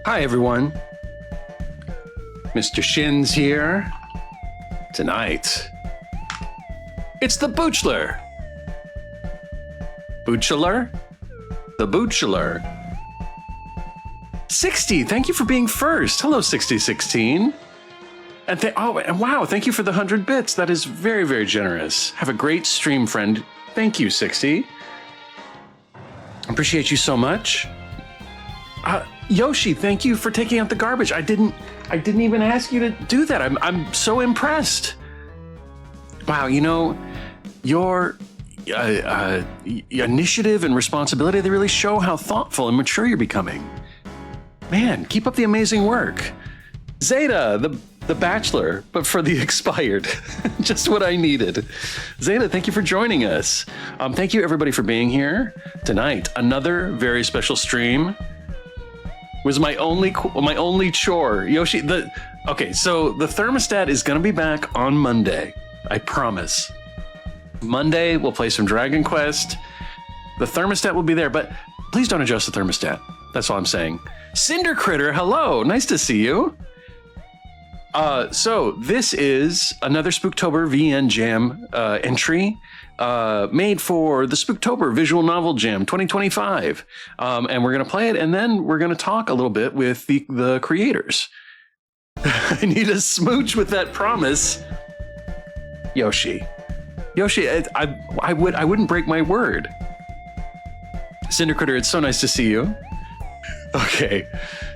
Hi, everyone. Mr. Shins here. Tonight, it's the Boo-chelor. Boo-chelor? The Boo-chelor. 60, thank you for being first. Hello, 6016. And wow, thank you for the 100 bits. That is very, very generous. Have a great stream, friend. Thank you, 60. Appreciate you so much. Yoshi, thank you for taking out the garbage. I didn't even ask you to do that. I'm so impressed. Wow, you know, your initiative and responsibility, they really show how thoughtful and mature you're becoming. Man, keep up the amazing work. Zeta, the bachelor, but for the expired. Just what I needed. Zeta, thank you for joining us. Thank you everybody for being here tonight. Another very special stream. Was my only chore. Yoshi, okay, so the thermostat is gonna be back on Monday. I promise. Monday, we'll play some Dragon Quest. The thermostat will be there, but please don't adjust the thermostat. That's all I'm saying. Cinder Critter, hello, nice to see you. So this is another Spooktober VN Jam entry. Made for the Spooktober Visual Novel Jam 2025. And we're going to play it, and then we're going to talk a little bit with the creators. I need a smooch with that promise. Yoshi, I wouldn't break my word. Cinder Critter, it's so nice to see you. Okay,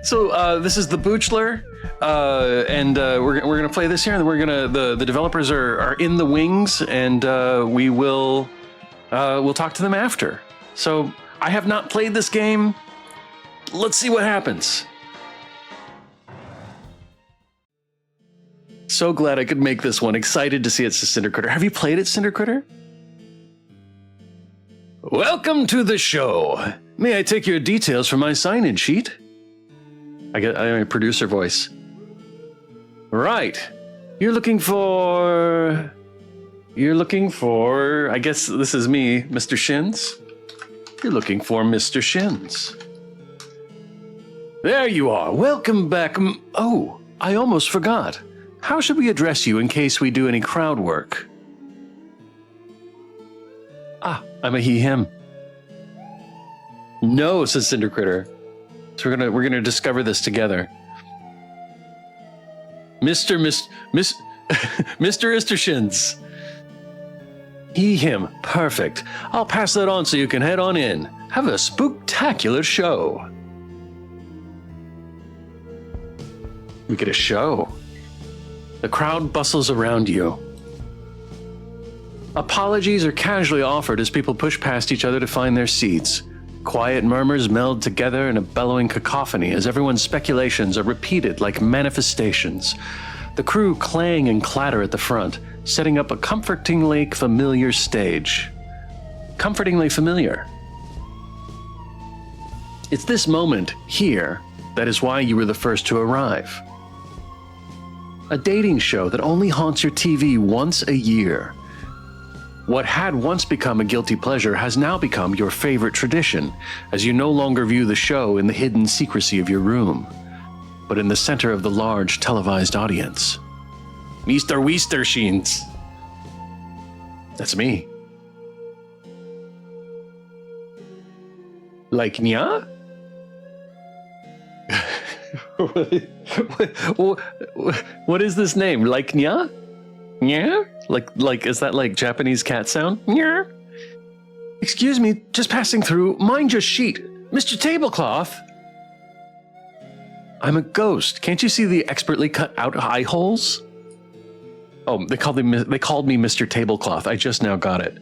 so this is the Boo-chelor, and we're gonna play this here, and we're gonna the developers are in the wings, and we'll talk to them after. So I have not played this game. Let's see what happens. So glad I could make this one. Excited to see it, Cinder Critter. Have you played it, Cinder Critter? Welcome to the show. May I take your details from my sign-in sheet? I a producer voice. Right. You're looking for, I guess this is me, Mr. Shins. You're looking for Mr. Shins. There you are. Welcome back. Oh, I almost forgot. How should we address you in case we do any crowd work? Ah, I'm a he, him. No, says Cinder Critter. So we're gonna discover this together. Mr. Shins. He, him. Perfect. I'll pass that on so you can head on in. Have a spooktacular show. We get a show. The crowd bustles around you. Apologies are casually offered as people push past each other to find their seats. Quiet murmurs meld together in a bellowing cacophony as everyone's speculations are repeated like manifestations. The crew clang and clatter at the front, setting up a comfortingly familiar stage. Comfortingly familiar. It's this moment, here, that is why you were the first to arrive. A dating show that only haunts your TV once a year. What had once become a guilty pleasure has now become your favorite tradition, as you no longer view the show in the hidden secrecy of your room, but in the center of the large televised audience. Mistershins. That's me. Like nya? What is this name? Like nya? Nya? Like, is that like Japanese cat sound? Nya? Excuse me, just passing through. Mind your sheet. Mr. Tablecloth. I'm a ghost. Can't you see the expertly cut out eye holes? Oh, they called me Mr. Tablecloth. I just now got it.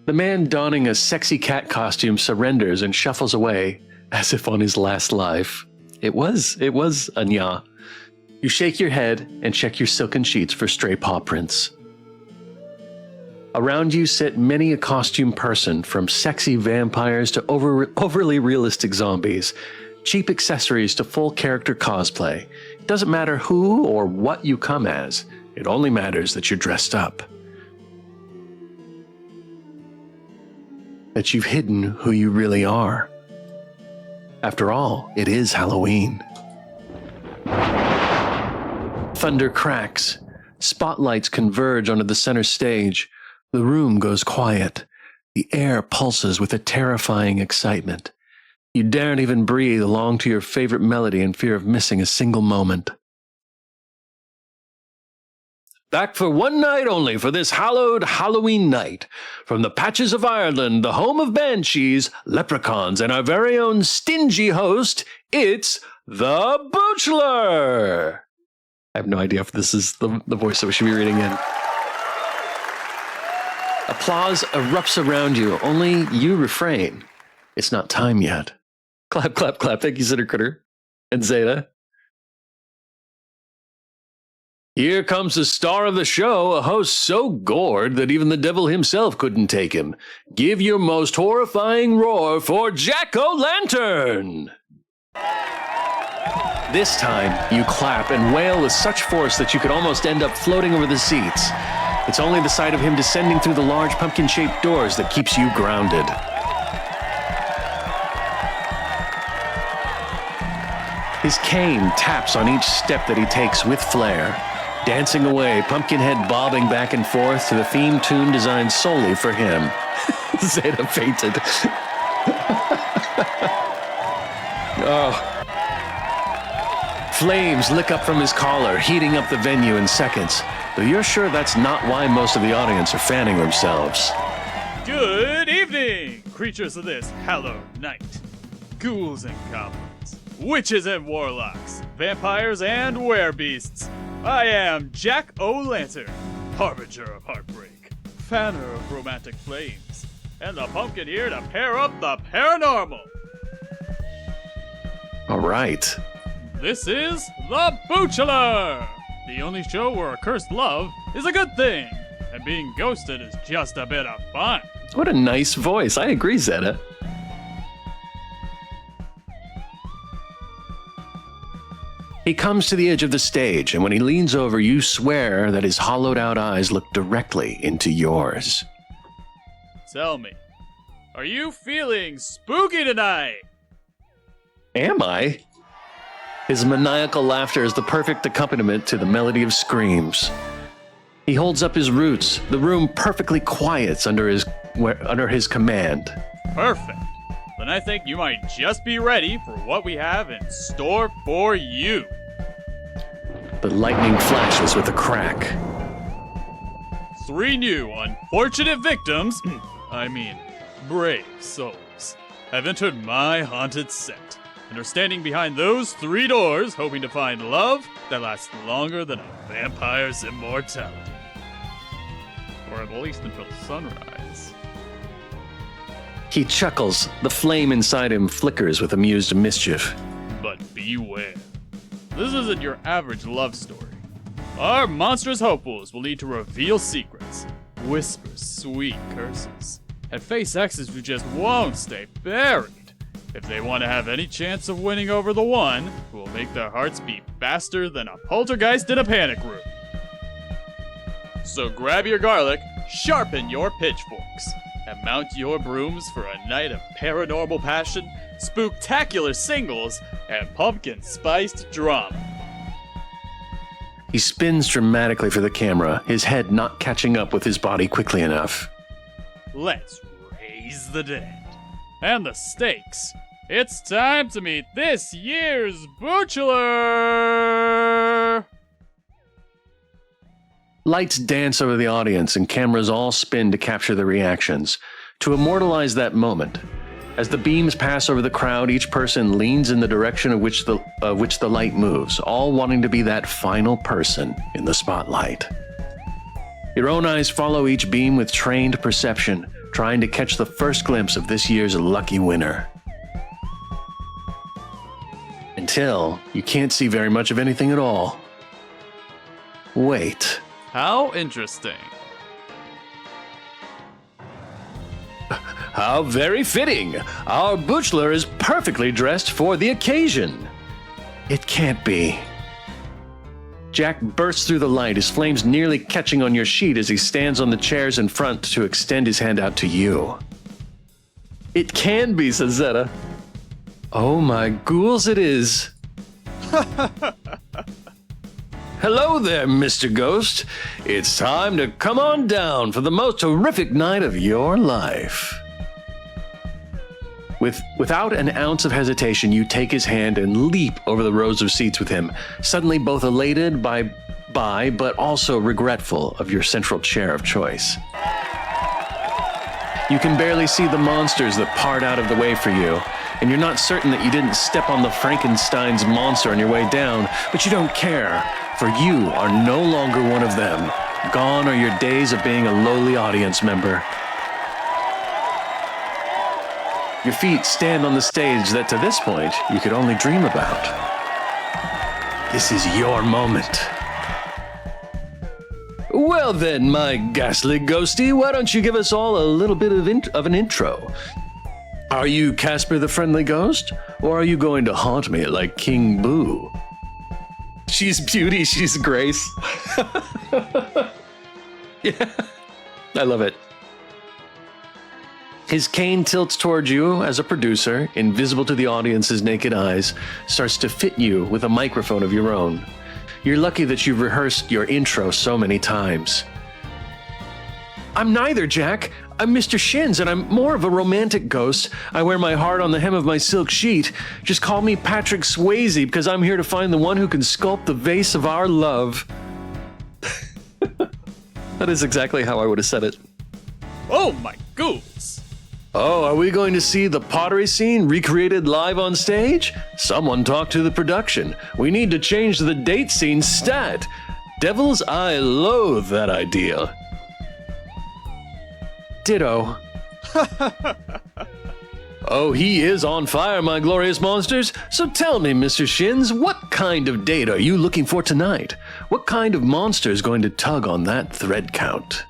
The man donning a sexy cat costume surrenders and shuffles away as if on his last life. It was a nya. You shake your head and check your silken sheets for stray paw prints. Around you sit many a costume person, from sexy vampires to overly realistic zombies, cheap accessories to full character cosplay. It doesn't matter who or what you come as, it only matters that you're dressed up. That you've hidden who you really are. After all, it is Halloween. Thunder cracks. Spotlights converge onto the center stage. The room goes quiet. The air pulses with a terrifying excitement. You daren't even breathe along to your favorite melody in fear of missing a single moment. Back for one night only for this hallowed Halloween night. From the Patches of Ireland, the home of banshees, leprechauns, and our very own stingy host, it's the Boo-chelor! I have no idea if this is the voice that we should be reading in. Applause erupts around you, only you refrain. It's not time yet. Clap, clap, clap. Thank you, Zitter Critter and Zeta. Here comes the star of the show, a host so gored that even the devil himself couldn't take him. Give your most horrifying roar for Jack-o'-lantern! This time, you clap and wail with such force that you could almost end up floating over the seats. It's only the sight of him descending through the large pumpkin-shaped doors that keeps you grounded. His cane taps on each step that he takes with flair. Dancing away, Pumpkinhead bobbing back and forth to the theme tune designed solely for him. Zeta fainted. Oh. Flames lick up from his collar, heating up the venue in seconds. Though you're sure that's not why most of the audience are fanning themselves. Good evening, creatures of this hallowed night. Ghouls and goblins, witches and warlocks, vampires and werebeasts. I am Jaque-o'-lantern, harbinger of heartbreak, fanner of romantic flames, and the pumpkin here to pair up the paranormal. All right. This is the Boo-chelor, the only show where a cursed love is a good thing, and being ghosted is just a bit of fun. What a nice voice. I agree, Zeta. He comes to the edge of the stage, and when he leans over, you swear that his hollowed-out eyes look directly into yours. Tell me, are you feeling spooky tonight? Am I? His maniacal laughter is the perfect accompaniment to the melody of screams. He holds up his roots. The room perfectly quiets under his command. Perfect. Then I think you might just be ready for what we have in store for you. The lightning flashes with a crack. 3 new unfortunate victims, brave souls, have entered my haunted set and are standing behind those 3 doors hoping to find love that lasts longer than a vampire's immortality. Or at least until sunrise. He chuckles. The flame inside him flickers with amused mischief. But beware. This isn't your average love story. Our monstrous hopefuls will need to reveal secrets, whisper sweet curses, and face exes who just won't stay buried if they want to have any chance of winning over the one who will make their hearts beat faster than a poltergeist in a panic room. So grab your garlic, sharpen your pitchforks, and mount your brooms for a night of paranormal passion, spooktacular singles, and pumpkin-spiced drama. He spins dramatically for the camera, his head not catching up with his body quickly enough. Let's raise the dead. And the stakes. It's time to meet this year's Boo-chelor! Lights dance over the audience and cameras all spin to capture the reactions, to immortalize that moment. As the beams pass over the crowd, each person leans in the direction of which the light moves, all wanting to be that final person in the spotlight. Your own eyes follow each beam with trained perception, trying to catch the first glimpse of this year's lucky winner. Until you can't see very much of anything at all. Wait. How interesting. How very fitting! Our Boo-chelor is perfectly dressed for the occasion. It can't be. Jack bursts through the light, his flames nearly catching on your sheet as he stands on the chairs in front to extend his hand out to you. It can be, says Zeta. Oh my ghouls it is. Hello there, Mr. Ghost. It's time to come on down for the most horrific night of your life. Without an ounce of hesitation, you take his hand and leap over the rows of seats with him, suddenly both elated by but also regretful of your central chair of choice. You can barely see the monsters that part out of the way for you, and you're not certain that you didn't step on the Frankenstein's monster on your way down, but you don't care, for you are no longer one of them. Gone are your days of being a lowly audience member. Your feet stand on the stage that to this point you could only dream about. This is your moment. Well then, my ghastly ghosty, why don't you give us all a little bit of an intro? Are you Casper the Friendly Ghost, or are you going to haunt me like King Boo? She's beauty, she's grace. Yeah, I love it. His cane tilts towards you as a producer, invisible to the audience's naked eyes, starts to fit you with a microphone of your own. You're lucky that you've rehearsed your intro so many times. I'm neither, Jack. I'm Mr. Shins, and I'm more of a romantic ghost. I wear my heart on the hem of my silk sheet. Just call me Patrick Swayze, because I'm here to find the one who can sculpt the vase of our love. That is exactly how I would have said it. Oh my goose! Oh, are we going to see the pottery scene recreated live on stage? Someone talk to the production. We need to change the date scene stat. Devils, I loathe that idea. Ditto. Oh, he is on fire, my glorious monsters. So tell me, Mr. Shins, what kind of date are you looking for tonight? What kind of monster is going to tug on that thread count?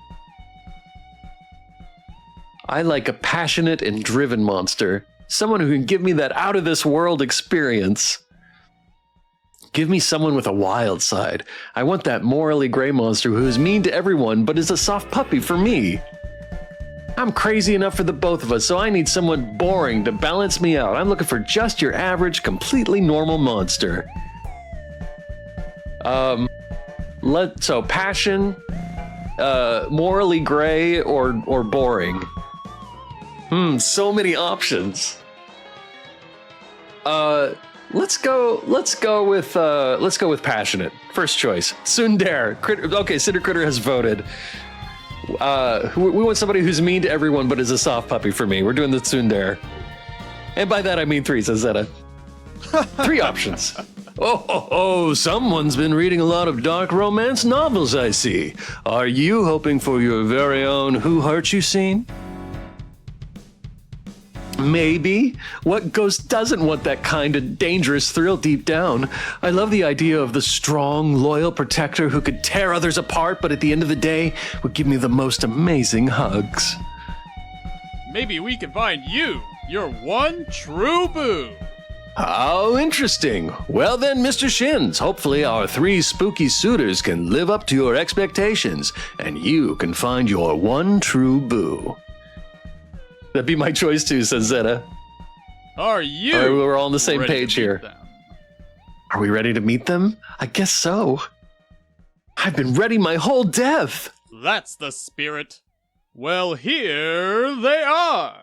I like a passionate and driven monster. Someone who can give me that out-of-this-world experience. Give me someone with a wild side. I want that morally gray monster who is mean to everyone but is a soft puppy for me. I'm crazy enough for the both of us, so I need someone boring to balance me out. I'm looking for just your average, completely normal monster. So passion, morally gray, or boring. So many options. Let's go with passionate. First choice. Tsundere. Okay, Cinder Critter has voted. We want somebody who's mean to everyone but is a soft puppy for me. We're doing the Tsundere. And by that I mean 3, says Zeta. 3 options. Oh, someone's been reading a lot of dark romance novels, I see. Are you hoping for your very own Who Hurt You scene? Maybe. What ghost doesn't want that kind of dangerous thrill deep down? I love the idea of the strong, loyal protector who could tear others apart, but at the end of the day would give me the most amazing hugs. Maybe we can find you, your one true boo. How interesting. Well then, Mr. Shins, hopefully our 3 spooky suitors can live up to your expectations, and you can find your one true boo. That'd be my choice too, says Zeta. Are you? All right, we're all on the same ready page to meet here. them? Are we ready to meet them? I guess so. I've been ready my whole death. That's the spirit. Well, here they are.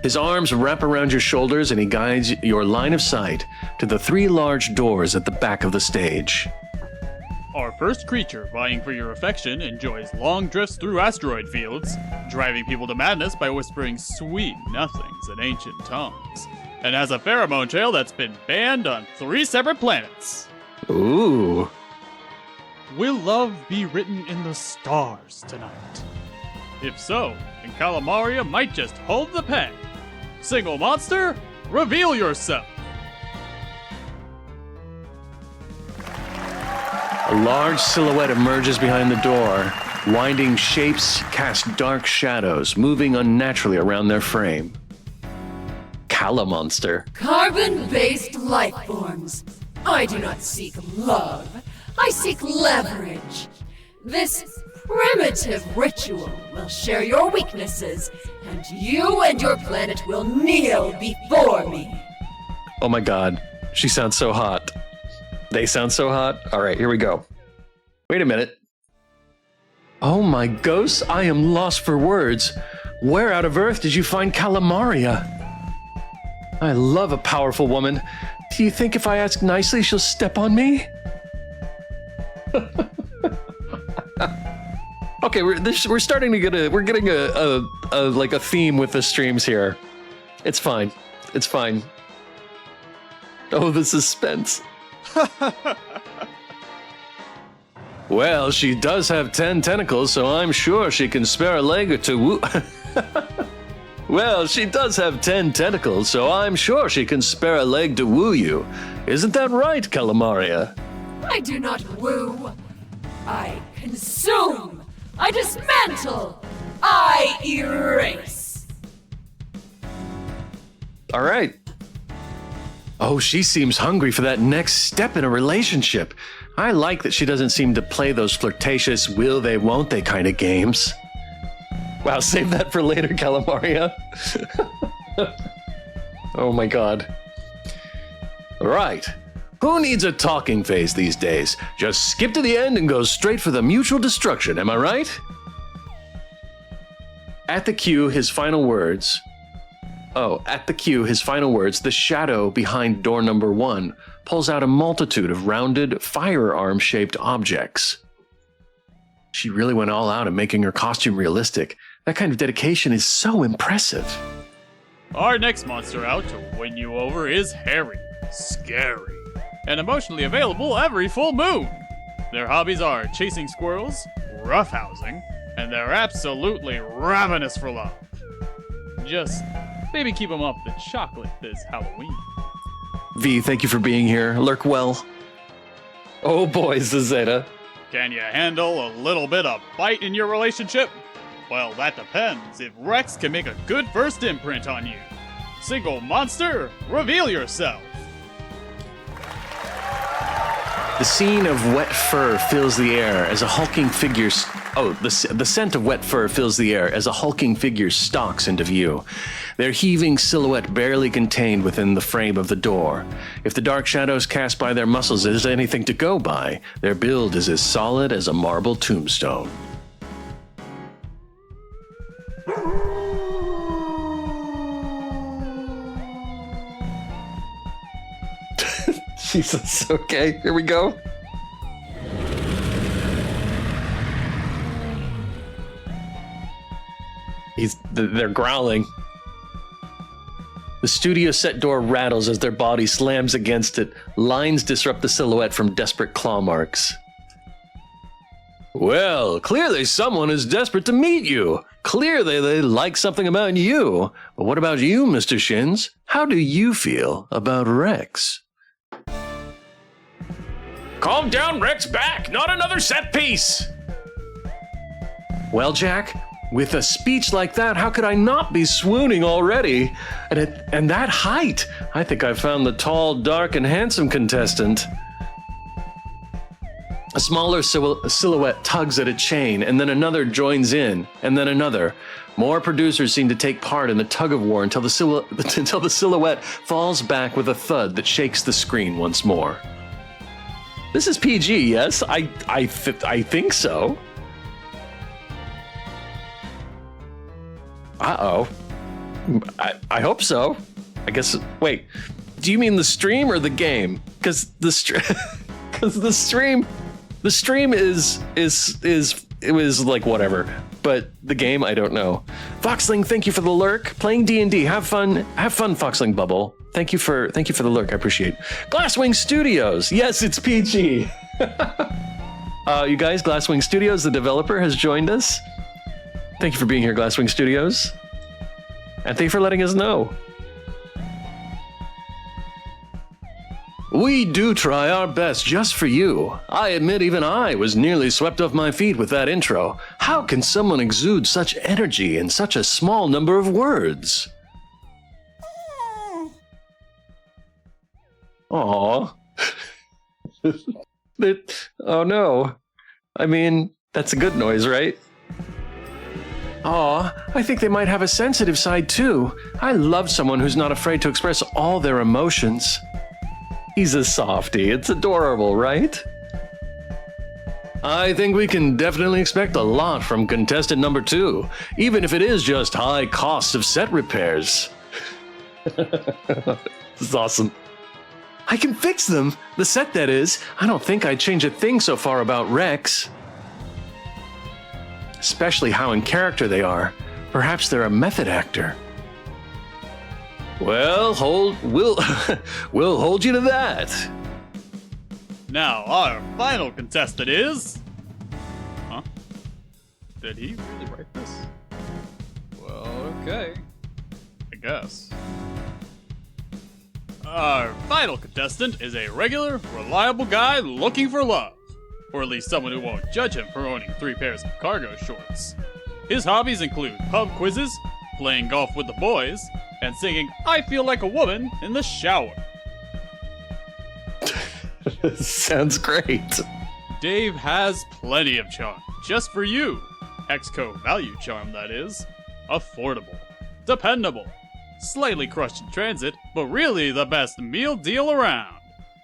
His arms wrap around your shoulders and he guides your line of sight to the 3 large doors at the back of the stage. Our first creature vying for your affection enjoys long drifts through asteroid fields, driving people to madness by whispering sweet nothings in ancient tongues, and has a pheromone trail that's been banned on 3 separate planets. Ooh. Will love be written in the stars tonight? If so, then Calamaria might just hold the pen. Single monster, reveal yourself. A large silhouette emerges behind the door. Winding shapes cast dark shadows, moving unnaturally around their frame. Calamonster. Carbon-based life forms. I do not seek love. I seek leverage. This primitive ritual will share your weaknesses, and you and your planet will kneel before me. Oh my god, she sounds so hot. They sound so hot. All right, here we go. Wait a minute. Oh my ghosts, I am lost for words. Where out of Earth did you find Calamaria? I love a powerful woman. Do you think if I ask nicely, she'll step on me? Okay, we're starting to get we're getting a theme with the streams here. It's fine. It's fine. Oh, the suspense. Well, she does have 10 tentacles, so I'm sure she can spare a leg or two. Well, she does have 10 tentacles, so I'm sure she can spare a leg to woo you. Isn't that right, Calamaria? I do not woo. I consume. I dismantle. I erase. All right. Oh, she seems hungry for that next step in a relationship. I like that she doesn't seem to play those flirtatious will they, won't they kind of games. Wow, save that for later, Calamaria. Oh my god. Right. Who needs a talking phase these days? Just skip to the end and go straight for the mutual destruction, am I right? At the cue, his final words. The shadow behind door number 1 pulls out a multitude of rounded, firearm-shaped objects. She really went all out in making her costume realistic. That kind of dedication is so impressive. Our next monster out to win you over is hairy, scary, and emotionally available every full moon. Their hobbies are chasing squirrels, roughhousing, and they're absolutely ravenous for love. Just maybe keep them up the chocolate this Halloween. V, thank you for being here. Lurk well. Oh boy, Zeta. Can you handle a little bit of bite in your relationship? Well, that depends if Rex can make a good first imprint on you. Single monster, reveal yourself. The scene of wet fur fills the air as a hulking figure... the scent of wet fur fills the air as a hulking figure stalks into view. Their heaving silhouette barely contained within the frame of the door. If the dark shadows cast by their muscles is anything to go by, their build is as solid as a marble tombstone. Jesus, okay, here we go. They're growling. The studio set door rattles as their body slams against it. Lines disrupt the silhouette from desperate claw marks. Well, clearly someone is desperate to meet you. Clearly they like something about you. But what about you, Mr. Shins? How do you feel about Rex? Calm down, Rex, back! Not another set piece! Well, Jack, with a speech like that, how could I not be swooning already? And that height! I think I found the tall, dark, and handsome contestant. A smaller silhouette tugs at a chain, and then another joins in, and then another. More producers seem to take part in the tug-of-war until the silhouette falls back with a thud that shakes the screen once more. This is PG, yes? I think so. Uh-oh. I hope so. I guess, wait. Do you mean the stream or the game? Because the stream it was like whatever. But the game, I don't know. Foxling, thank you for the lurk. Playing D&D. Have fun, Foxling Bubble. Thank you for the lurk. I appreciate it. Glasswing Studios. Yes, it's PG. You guys, Glasswing Studios, the developer, has joined us. Thank you for being here, Glasswing Studios. And thank you for letting us know. We do try our best just for you. I admit even I was nearly swept off my feet with that intro. How can someone exude such energy in such a small number of words? Aww. Oh no. I mean, That's a good noise, right? Aw, I think they might have a sensitive side too. I love someone who's not afraid to express all their emotions. He's a softie. It's adorable, right? I think we can definitely expect a lot from contestant number 2, even if it is just high costs of set repairs. This is awesome. I can fix them. The set, that is. I don't think I'd change a thing so far about Rex. Especially how in character they are. Perhaps they're a method actor. Well, we'll hold you to that. Now, our final contestant is... Huh? Did he really write this? Well, okay. I guess. Our final contestant is a regular, reliable guy looking for love. Or at least someone who won't judge him for owning 3 pairs of cargo shorts. His hobbies include pub quizzes, playing golf with the boys, and singing I Feel Like a Woman in the shower. Sounds great. Dave has plenty of charm, just for you. Exco value charm, that is. Affordable, dependable, slightly crushed in transit, but really the best meal deal around.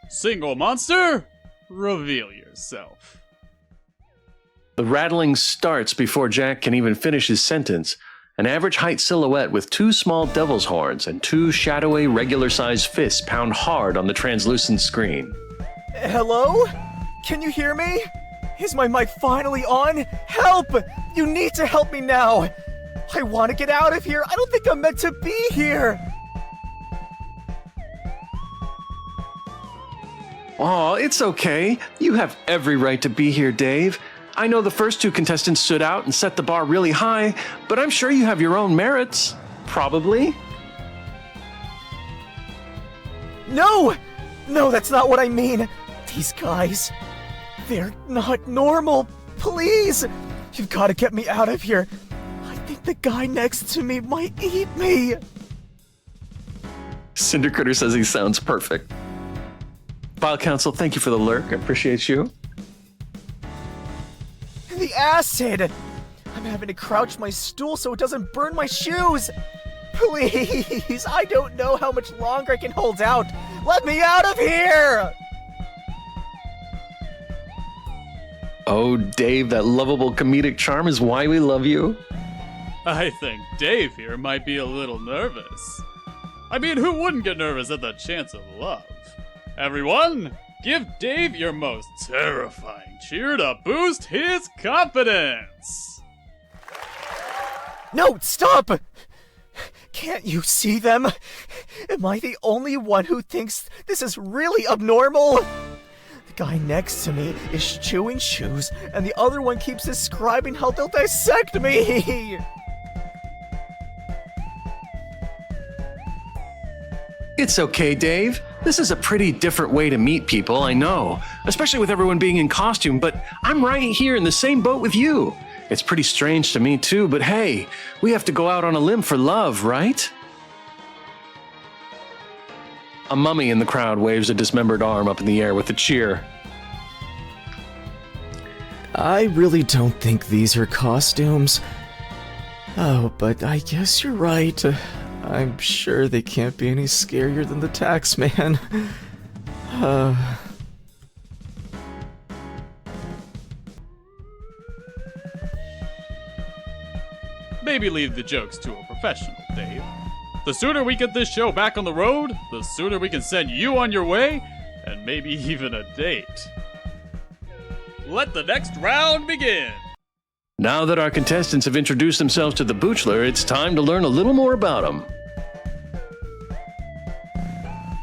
Single monster, reveal yourself. The rattling starts before Jack can even finish his sentence. An average height silhouette with 2 small devil's horns and 2 shadowy regular-sized fists pound hard on the translucent screen. Hello? Can you hear me? Is my mic finally on? Help! You need to help me now! I want to get out of here! I don't think I'm meant to be here! Aw, it's okay. You have every right to be here, Dave. I know the first 2 contestants stood out and set the bar really high, but I'm sure you have your own merits. Probably. No! No, that's not what I mean! These guys, they're not normal! Please! You've got to get me out of here! I think the guy next to me might eat me! Cinder Critter says he sounds perfect. File Council, thank you for the lurk. I appreciate you. The acid! I'm having to crouch my stool so it doesn't burn my shoes! Please! I don't know how much longer I can hold out! Let me out of here! Oh, Dave, that lovable comedic charm is why we love you. I think Dave here might be a little nervous. I mean, who wouldn't get nervous at the chance of love? Everyone, give Dave your most terrifying cheer to boost his confidence! No, stop! Can't you see them? Am I the only one who thinks this is really abnormal? The guy next to me is chewing shoes, and the other one keeps describing how they'll dissect me! It's okay, Dave. This is a pretty different way to meet people, I know. Especially with everyone being in costume, but I'm right here in the same boat with you. It's pretty strange to me too, but hey, we have to go out on a limb for love, right? A mummy in the crowd waves a dismembered arm up in the air with a cheer. I really don't think these are costumes. Oh, but I guess you're right. I'm sure they can't be any scarier than the tax man. Maybe leave the jokes to a professional, Dave. The sooner we get this show back on the road, the sooner we can send you on your way, and maybe even a date. Let the next round begin! Now that our contestants have introduced themselves to the Boo-chelor, it's time to learn a little more about him.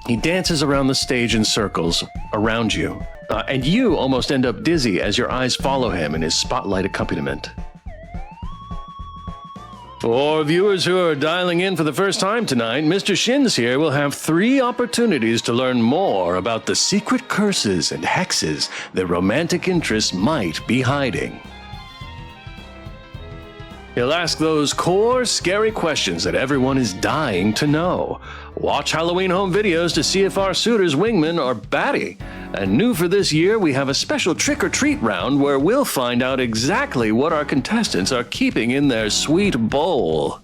He dances around the stage in circles around you, and you almost end up dizzy as your eyes follow him in his spotlight accompaniment. For viewers who are dialing in for the first time tonight, Mr. Shins here will have 3 opportunities to learn more about the secret curses and hexes that romantic interests might be hiding. He'll ask those core, scary questions that everyone is dying to know. Watch Halloween home videos to see if our suitors' wingmen are batty. And new for this year, we have a special trick-or-treat round where we'll find out exactly what our contestants are keeping in their sweet bowl.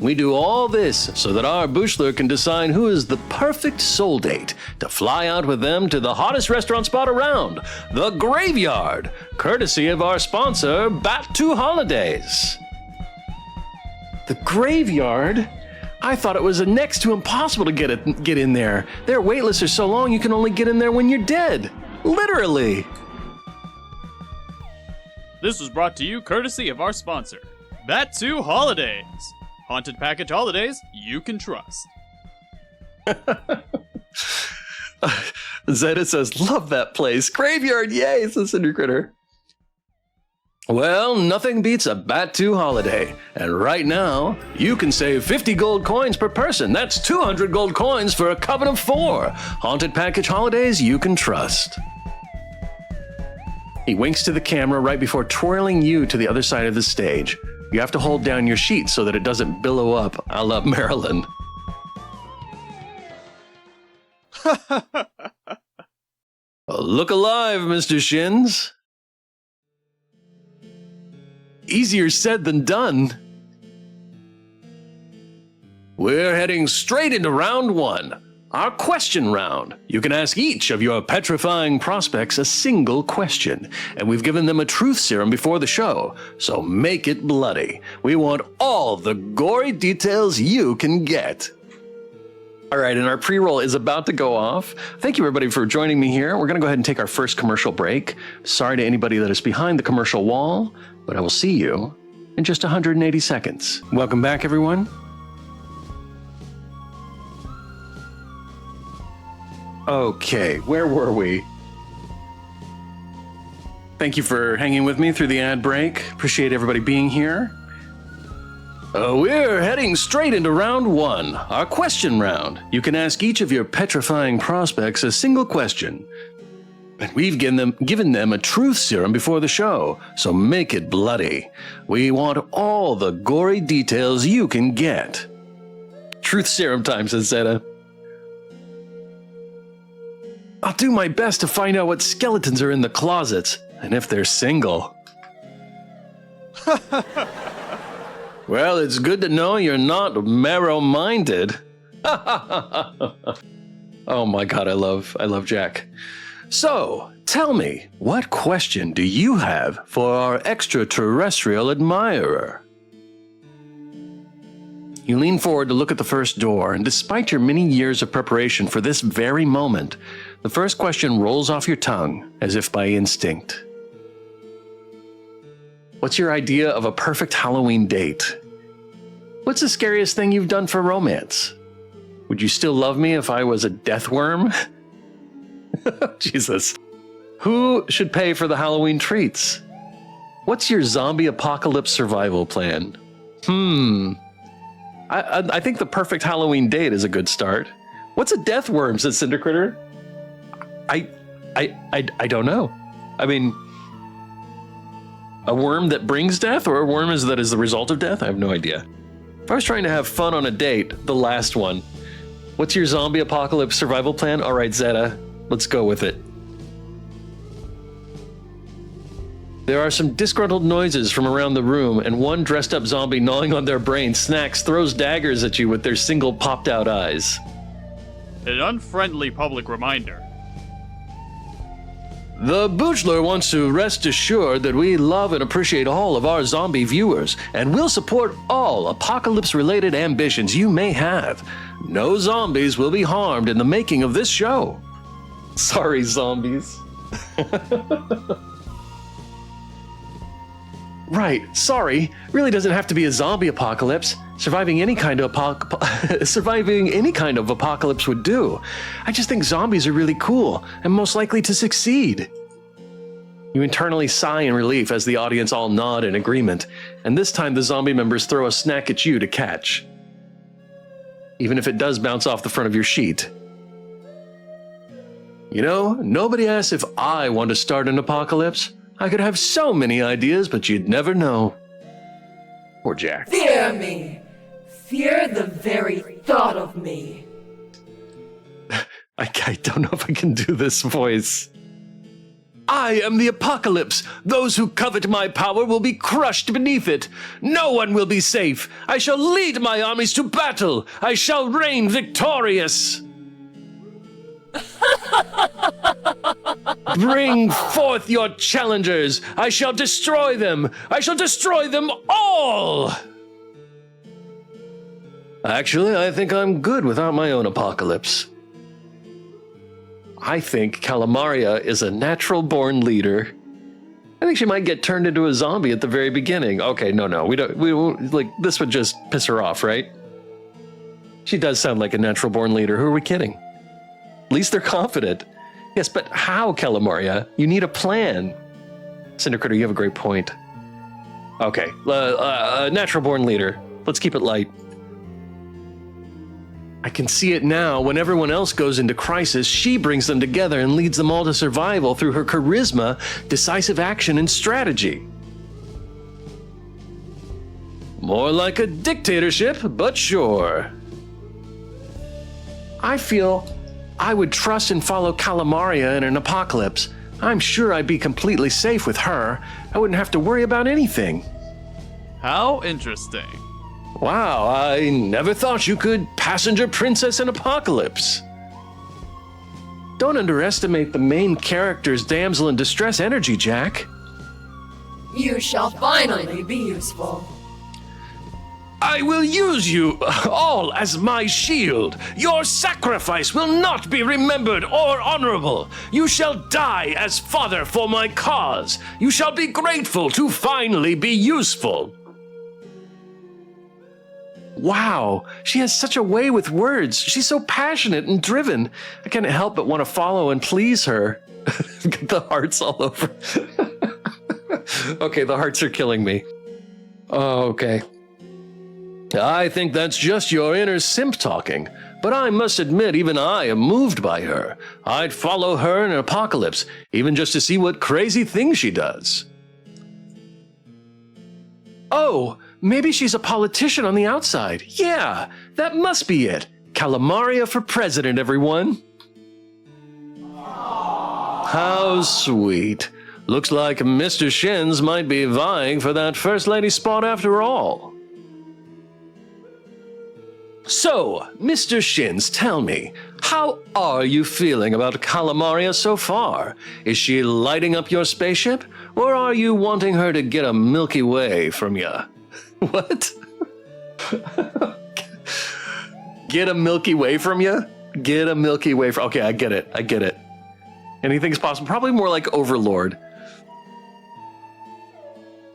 We do all this so that our Boo-chelor can decide who is the perfect soul date to fly out with them to the hottest restaurant spot around, the Graveyard, courtesy of our sponsor, Bat2 Holidays. The Graveyard? I thought it was next to impossible to get in there. Their wait lists are so long you can only get in there when you're dead. Literally. This was brought to you courtesy of our sponsor, Bat2 Holidays. Haunted package holidays you can trust. Zeta says, love that place. Graveyard, yay, says Cinder Critter. Well, nothing beats a Bat2 holiday. And right now, you can save 50 gold coins per person. That's 200 gold coins for a coven of 4. Haunted package holidays you can trust. He winks to the camera right before twirling you to the other side of the stage. You have to hold down your sheet so that it doesn't billow up a la Marilyn. Look alive, Mr. Shins. Easier said than done. We're heading straight into round 1, our question round. You can ask each of your petrifying prospects a single question, and we've given them a truth serum before the show, so make it bloody. We want all the gory details you can get. All right, and our pre-roll is about to go off. Thank you, everybody, for joining me here. We're going to go ahead and take our first commercial break. Sorry to anybody that is behind the commercial wall, but I will see you in just 180 seconds. Welcome back, everyone. Okay, where were we? Thank you for hanging with me through the ad break. Appreciate everybody being here. We're heading straight into round 1, our question round. You can ask each of your petrifying prospects a single question. And we've given them a truth serum before the show, so make it bloody. We want all the gory details you can get. Truth serum time, says Zeta. I'll do my best to find out what skeletons are in the closets, and if they're single. Well, it's good to know you're not marrow-minded. Oh my god, I love Jack. So, tell me, what question do you have for our extraterrestrial admirer? You lean forward to look at the first door, and despite your many years of preparation for this very moment, the first question rolls off your tongue as if by instinct. What's your idea of a perfect Halloween date? What's the scariest thing you've done for romance? Would you still love me if I was a death worm? Jesus. Who should pay for the Halloween treats? What's your zombie apocalypse survival plan? I think the perfect Halloween date is a good start. What's a death worm, says Cinder Critter? I don't know. I mean, a worm that brings death, or a worm that is the result of death? I have no idea. If I was trying to have fun on a date, the last one. What's your zombie apocalypse survival plan? All right, Zeta, let's go with it. There are some disgruntled noises from around the room, and one dressed up zombie gnawing on their brain snacks throws daggers at you with their single popped out eyes. An unfriendly public reminder. The Boo-chelor wants to rest assured that we love and appreciate all of our zombie viewers, and will support all apocalypse-related ambitions you may have. No zombies will be harmed in the making of this show. Sorry, zombies. Right, sorry. Really doesn't have to be a zombie apocalypse. Surviving any kind of apocalypse would do. I just think zombies are really cool and most likely to succeed. You internally sigh in relief as the audience all nod in agreement, and this time the zombie members throw a snack at you to catch. Even if it does bounce off the front of your sheet. You know, nobody asks if I want to start an apocalypse. I could have so many ideas, but you'd never know. Poor Jack. Fear me. Fear the very thought of me. I don't know if I can do this voice. I am the apocalypse. Those who covet my power will be crushed beneath it. No one will be safe. I shall lead my armies to battle. I shall reign victorious. Bring forth your challengers. I shall destroy them. I shall destroy them all. Actually, I think I'm good without my own apocalypse. I think Calamaria is a natural-born leader. I think she might get turned into a zombie at the very beginning. Okay, no, we won't, like, this would just piss her off, right? She does sound like a natural-born leader. Who are we kidding? At least they're confident. Yes, but how, Calamaria? You need a plan. Cindercritter, you have a great point. Okay, natural-born leader. Let's keep it light. I can see it now. When everyone else goes into crisis, she brings them together and leads them all to survival through her charisma, decisive action, and strategy. More like a dictatorship, but sure. I feel I would trust and follow Calamaria in an apocalypse. I'm sure I'd be completely safe with her. I wouldn't have to worry about anything. How interesting. Wow, I never thought you could passenger princess in apocalypse. Don't underestimate the main character's damsel in distress energy, Jack. You shall finally be useful. I will use you all as my shield. Your sacrifice will not be remembered or honorable. You shall die as fodder for my cause. You shall be grateful to finally be useful. Wow, she has such a way with words. She's so passionate and driven. I can't help but want to follow and please her. Got the hearts all over. Okay, the hearts are killing me. Oh, okay. I think that's just your inner simp talking, but I must admit even I am moved by her. I'd follow her in an apocalypse, even just to see what crazy things she does. Oh, maybe she's a politician on the outside. Yeah, that must be it. Calamaria for president, everyone. How sweet. Looks like Mr. Shins might be vying for that First Lady spot after all. So, Mr. Shins, tell me, how are you feeling about Calamaria so far? Is she lighting up your spaceship, or are you wanting her to get a Milky Way from you? What? Get a Milky Way from you? Get a Milky Way from... Okay, I get it. Anything's possible. Probably more like Overlord.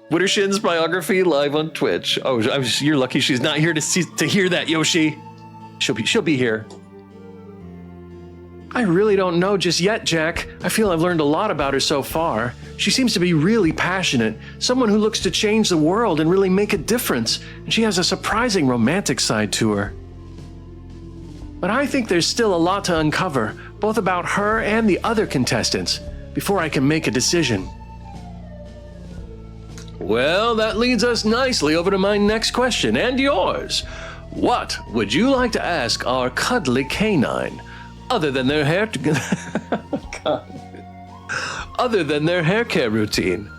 Winter Shin's biography live on Twitch. Oh, you're lucky she's not here to hear that, Yoshi. She'll be here. I really don't know just yet, Jack. I feel I've learned a lot about her so far. She seems to be really passionate, someone who looks to change the world and really make a difference, and she has a surprising romantic side to her. But I think there's still a lot to uncover, both about her and the other contestants, before I can make a decision. Well, that leads us nicely over to my next question, and yours. What would you like to ask our cuddly canine, other than their hair... other than their hair care routine?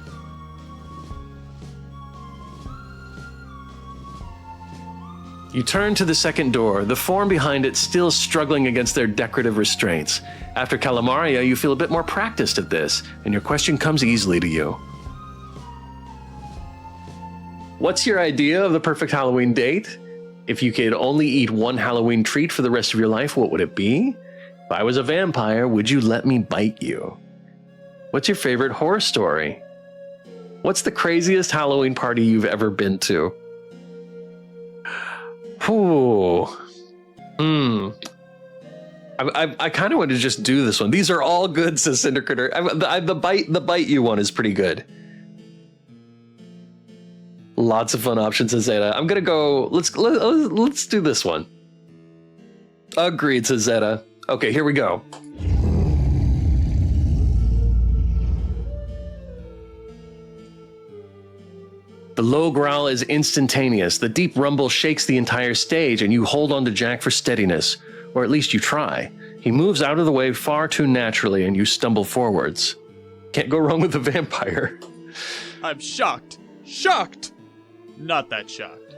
You turn to the second door, the form behind it still struggling against their decorative restraints. After Calamaria, you feel a bit more practiced at this, and your question comes easily to you. What's your idea of the perfect Halloween date? If you could only eat one Halloween treat for the rest of your life, what would it be? If I was a vampire, would you let me bite you? What's your favorite horror story? What's the craziest Halloween party you've ever been to? Ooh. I kind of want to just do this one. These are all good, says Cindercritter. The bite you one is pretty good. Lots of fun options in Zeta. I'm gonna go. Let's do this one. Agreed, says Zeta. Okay, here we go. The low growl is instantaneous. The deep rumble shakes the entire stage, and you hold on to Jack for steadiness, or at least you try. He moves out of the way far too naturally and you stumble forwards. Can't go wrong with a vampire. I'm shocked. Shocked! Not that shocked.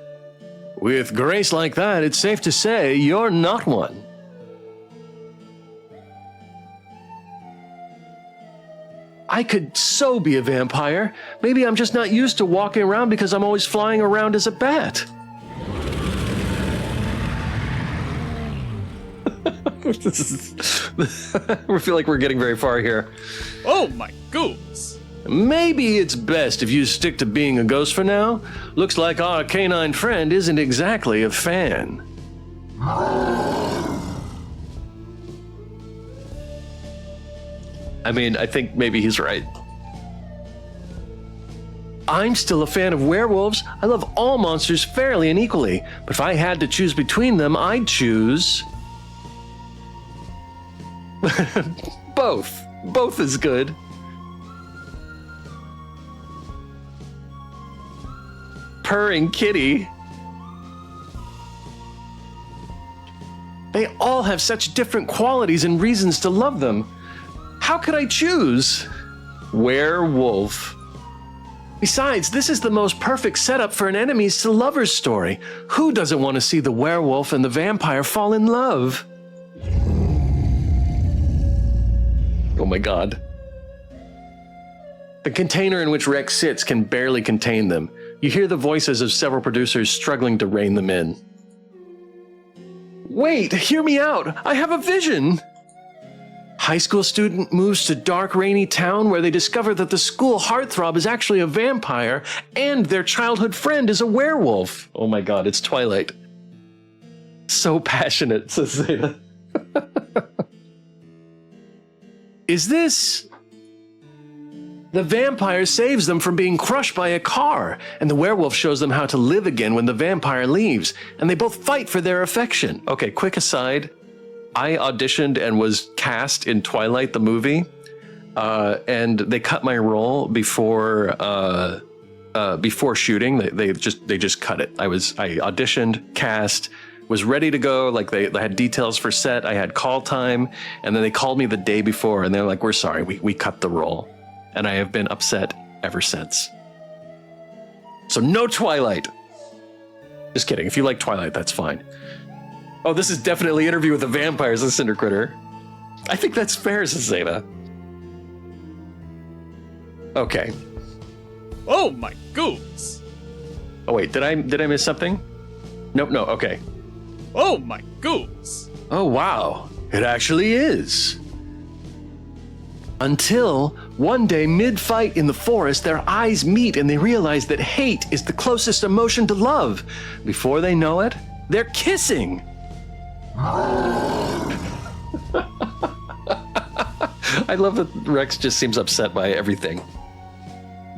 With grace like that, it's safe to say you're not one. I could so be a vampire. Maybe I'm just not used to walking around because I'm always flying around as a bat. I feel like we're getting very far here. Oh my goons! Maybe it's best if you stick to being a ghost for now. Looks like our canine friend isn't exactly a fan. I mean, I think maybe he's right. I'm still a fan of werewolves. I love all monsters fairly and equally. But if I had to choose between them, I'd choose... both. Both is good. Purring kitty. They all have such different qualities and reasons to love them. How could I choose? Werewolf. Besides, this is the most perfect setup for an enemies to lovers story. Who doesn't want to see the werewolf and the vampire fall in love? Oh my god. The container in which Rex sits can barely contain them. You hear the voices of several producers struggling to rein them in. Wait, hear me out! I have a vision! High school student moves to dark, rainy town where they discover that the school heartthrob is actually a vampire and their childhood friend is a werewolf. Oh my god, it's Twilight. So passionate, says Zeta. Is this... The vampire saves them from being crushed by a car, and the werewolf shows them how to live again when the vampire leaves, and they both fight for their affection. Okay, quick aside. I auditioned and was cast in Twilight the movie, and they cut my role before shooting. They just cut it. I auditioned, cast, was ready to go. Like they had details for set. I had call time, and then they called me the day before, and they're like, "We're sorry, we cut the role," and I have been upset ever since. So no Twilight. Just kidding. If you like Twilight, that's fine. Oh, this is definitely Interview with the Vampires, the Cinder Critter. I think that's fair, says Zeta. Okay. Oh my goons! Oh wait, did I miss something? Nope, no, okay. Oh my goons! Oh wow, it actually is. Until one day mid-fight in the forest, their eyes meet and they realize that hate is the closest emotion to love. Before they know it, they're kissing. I love that Rex just seems upset by everything.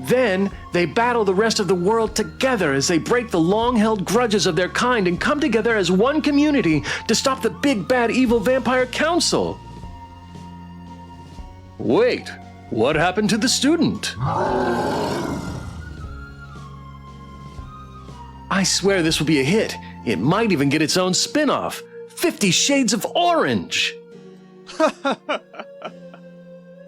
Then they battle the rest of the world together as they break the long-held grudges of their kind and come together as one community to stop the big bad evil vampire council. Wait, what happened to the student? I swear this will be a hit. It might even get its own spin-off. 50 Shades of Orange!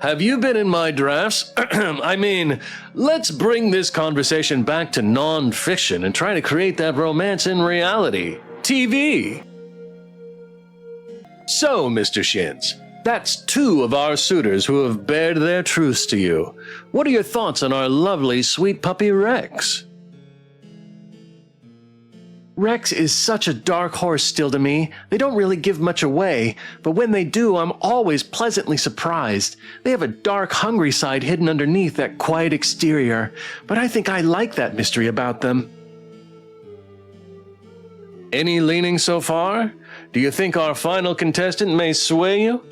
Have you been in my drafts? I mean, let's bring this conversation back to non-fiction and try to create that romance in reality. TV! So, Mr. Shins, that's 2 of our suitors who have bared their truths to you. What are your thoughts on our lovely, sweet puppy Rex? Rex is such a dark horse still to me. They don't really give much away, but when they do, I'm always pleasantly surprised. They have a dark, hungry side hidden underneath that quiet exterior, but I think I like that mystery about them. Any leaning so far? Do you think our final contestant may sway you?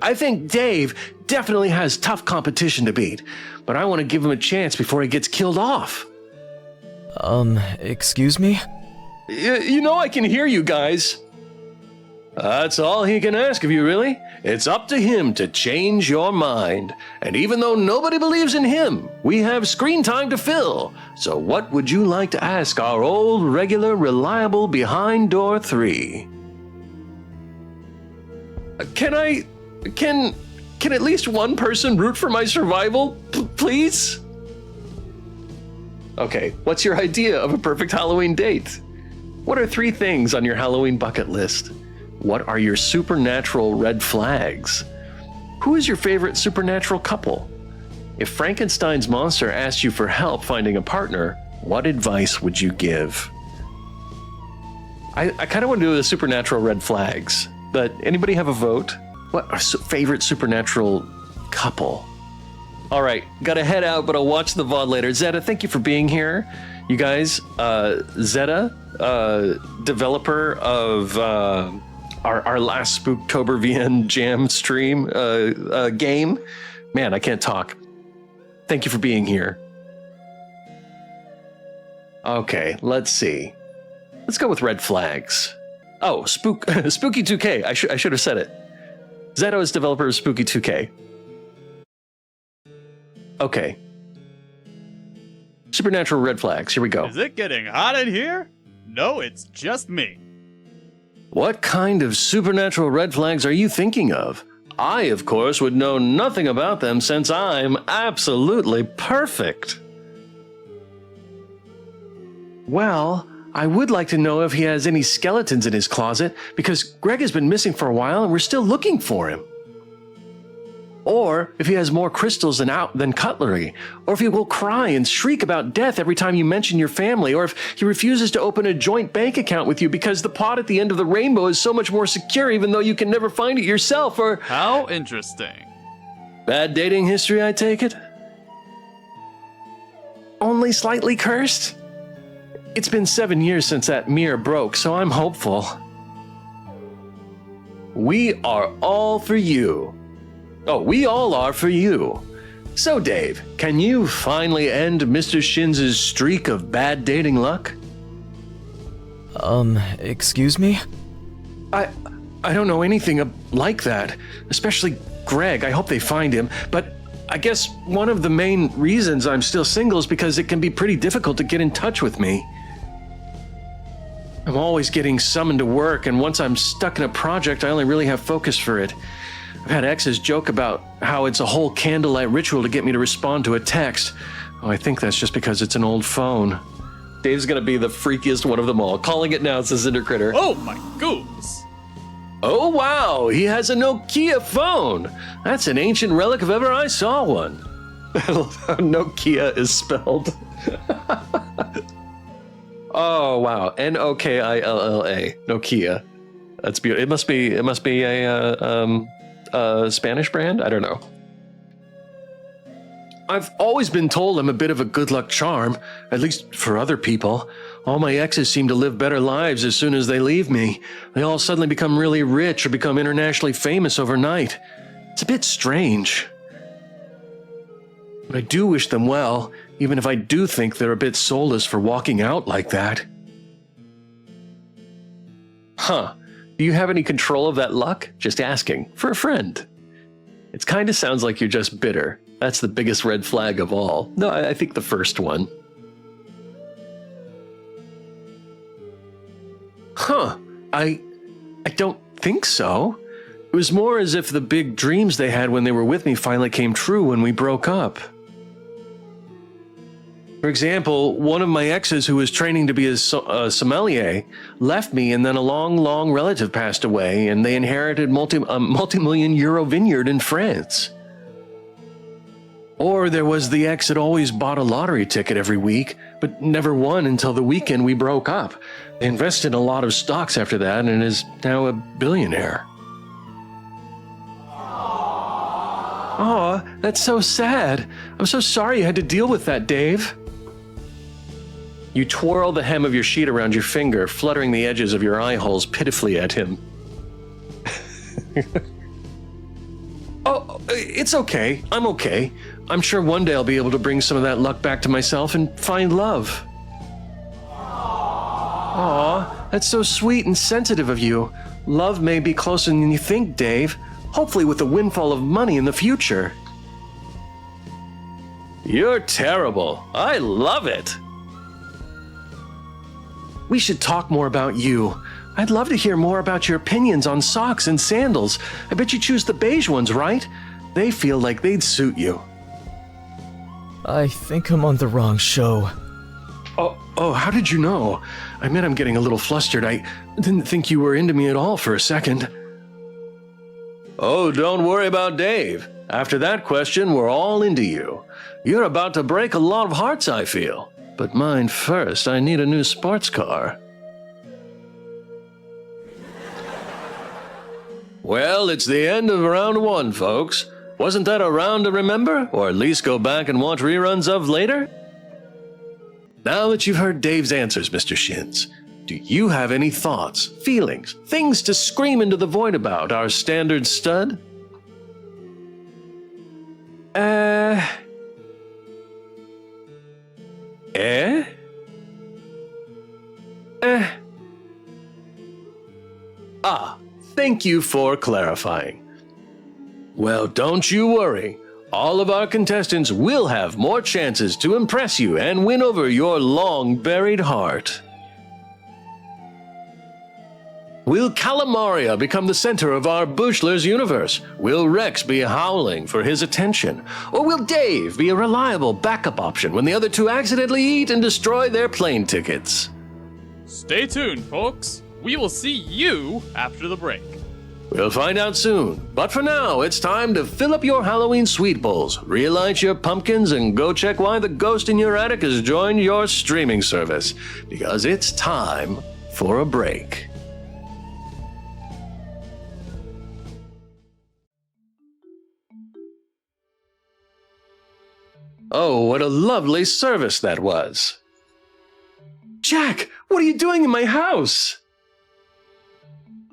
I think Dave definitely has tough competition to beat, but I want to give him a chance before he gets killed off. Excuse me? You know I can hear you guys. That's all he can ask of you, really. It's up to him to change your mind. And even though nobody believes in him, we have screen time to fill. So what would you like to ask our old, regular, reliable behind door 3? Can at least one person root for my survival, please? Okay, what's your idea of a perfect Halloween date? What are 3 things on your Halloween bucket list? What are your supernatural red flags? Who is your favorite supernatural couple? If Frankenstein's monster asked you for help finding a partner, what advice would you give? I kind of want to do the supernatural red flags, but anybody have a vote? What are favorite supernatural couple? All right, gotta head out, but I'll watch the VOD later. Zeta, thank you for being here. You guys, Zeta, developer of our last Spooktober VN Jam stream game. Man, I can't talk. Thank you for being here. Okay, let's see. Let's go with red flags. Oh, Spooky 2K. I should have said it. Zeta is developer of Spooky 2K. Okay. Supernatural red flags. Here we go. Is it getting hot in here? No, it's just me. What kind of supernatural red flags are you thinking of? I, of course, would know nothing about them since I'm absolutely perfect. Well, I would like to know if he has any skeletons in his closet, because Greg has been missing for a while and we're still looking for him. Or if he has more crystals than cutlery, or if he will cry and shriek about death every time you mention your family, or if he refuses to open a joint bank account with you because the pot at the end of the rainbow is so much more secure even though you can never find it yourself, or... How interesting. Bad dating history, I take it? Only slightly cursed? It's been 7 years since that mirror broke, so I'm hopeful. We are all for you. Oh, we all are for you. So, Dave, can you finally end Mr. Shins' streak of bad dating luck? Excuse me? I don't know anything like that, especially Greg. I hope they find him, but I guess one of the main reasons I'm still single is because it can be pretty difficult to get in touch with me. I'm always getting summoned to work, and once I'm stuck in a project, I only really have focus for it. I've had exes joke about how it's a whole candlelight ritual to get me to respond to a text. Oh, I think that's just because it's an old phone. Dave's gonna be the freakiest one of them all. Calling it now, says Cindercritter. Oh my goose. Oh wow, he has a Nokia phone. That's an ancient relic if ever I saw one. Nokia is spelled. Oh wow, Nokilla, Nokia. That's beautiful. It must be a Spanish brand? I don't know. I've always been told I'm a bit of a good luck charm, at least for other people. All my exes seem to live better lives as soon as they leave me. They all suddenly become really rich or become internationally famous overnight. It's a bit strange. But I do wish them well, even if I do think they're a bit soulless for walking out like that. Huh. Do you have any control of that luck? Just asking. For a friend. It kind of sounds like you're just bitter. That's the biggest red flag of all. No, I think the first one. Huh. I don't think so. It was more as if the big dreams they had when they were with me finally came true when we broke up. For example, one of my exes who was training to be a sommelier left me, and then a long relative passed away, and they inherited a multi-million euro vineyard in France. Or there was the ex that always bought a lottery ticket every week, but never won until the weekend we broke up. They invested in a lot of stocks after that and is now a billionaire. Aw, that's so sad. I'm so sorry you had to deal with that, Dave. You twirl the hem of your sheet around your finger, fluttering the edges of your eye holes pitifully at him. Oh, it's okay. I'm okay. I'm sure one day I'll be able to bring some of that luck back to myself and find love. Aw, that's so sweet and sensitive of you. Love may be closer than you think, Dave. Hopefully with a windfall of money in the future. You're terrible. I love it. We should talk more about you. I'd love to hear more about your opinions on socks and sandals. I bet you choose the beige ones, right? They feel like they'd suit you. I think I'm on the wrong show. Oh, how did you know? I admit I'm getting a little flustered. I didn't think you were into me at all for a second. Oh, don't worry about Dave. After that question, we're all into you. You're about to break a lot of hearts, I feel. But mine first, I need a new sports car. Well, it's the end of round 1, folks. Wasn't that a round to remember, or at least go back and watch reruns of later? Now that you've heard Dave's answers, Mr. Shins, do you have any thoughts, feelings, things to scream into the void about our standard stud? Thank you for clarifying. Well, don't you worry. All of our contestants will have more chances to impress you and win over your long-buried heart. Will Calamaria become the center of our Boo-cheler's universe? Will Rex be howling for his attention? Or will Dave be a reliable backup option when the other two accidentally eat and destroy their plane tickets? Stay tuned, folks. We will see you after the break. We'll find out soon, but for now, it's time to fill up your Halloween sweet bowls, relight your pumpkins, and go check why the ghost in your attic has joined your streaming service, because it's time for a break. Oh, what a lovely service that was. Jack, what are you doing in my house?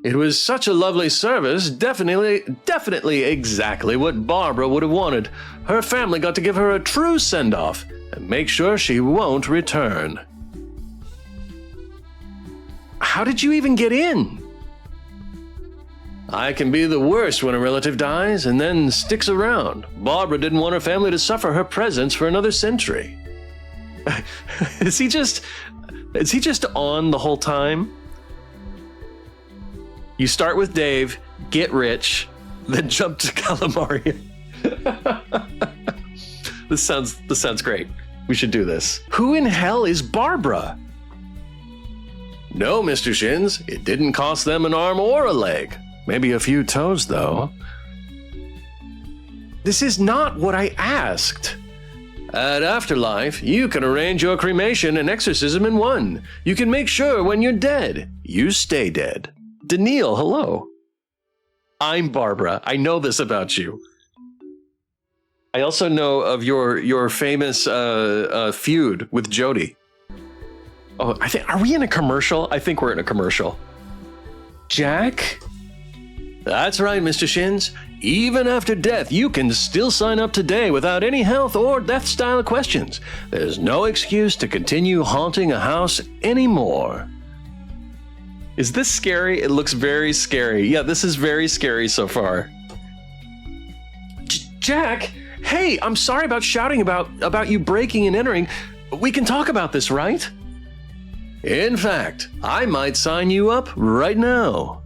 It was such a lovely service, definitely exactly what Barbara would have wanted. Her family got to give her a true send-off and make sure she won't return. How did you even get in? I can be the worst when a relative dies and then sticks around. Barbara didn't want her family to suffer her presence for another century. Is he just on the whole time? You start with Dave, get rich, then jump to Calamaria. This sounds great. We should do this. Who in hell is Barbara? No, Mr. Shins, it didn't cost them an arm or a leg. Maybe a few toes, though. This is not what I asked. At Afterlife, you can arrange your cremation and exorcism in one. You can make sure when you're dead, you stay dead. Daniil, hello. I'm Barbara. I know this about you. I also know of your famous feud with Jody. Oh, are we in a commercial? I think we're in a commercial. Jack? That's right, Mr. Shins. Even after death, you can still sign up today without any health or death-style questions. There's no excuse to continue haunting a house anymore. Is this scary? It looks very scary. Yeah, this is very scary so far. Jack, hey, I'm sorry about shouting about you breaking and entering. We can talk about this, right? In fact, I might sign you up right now.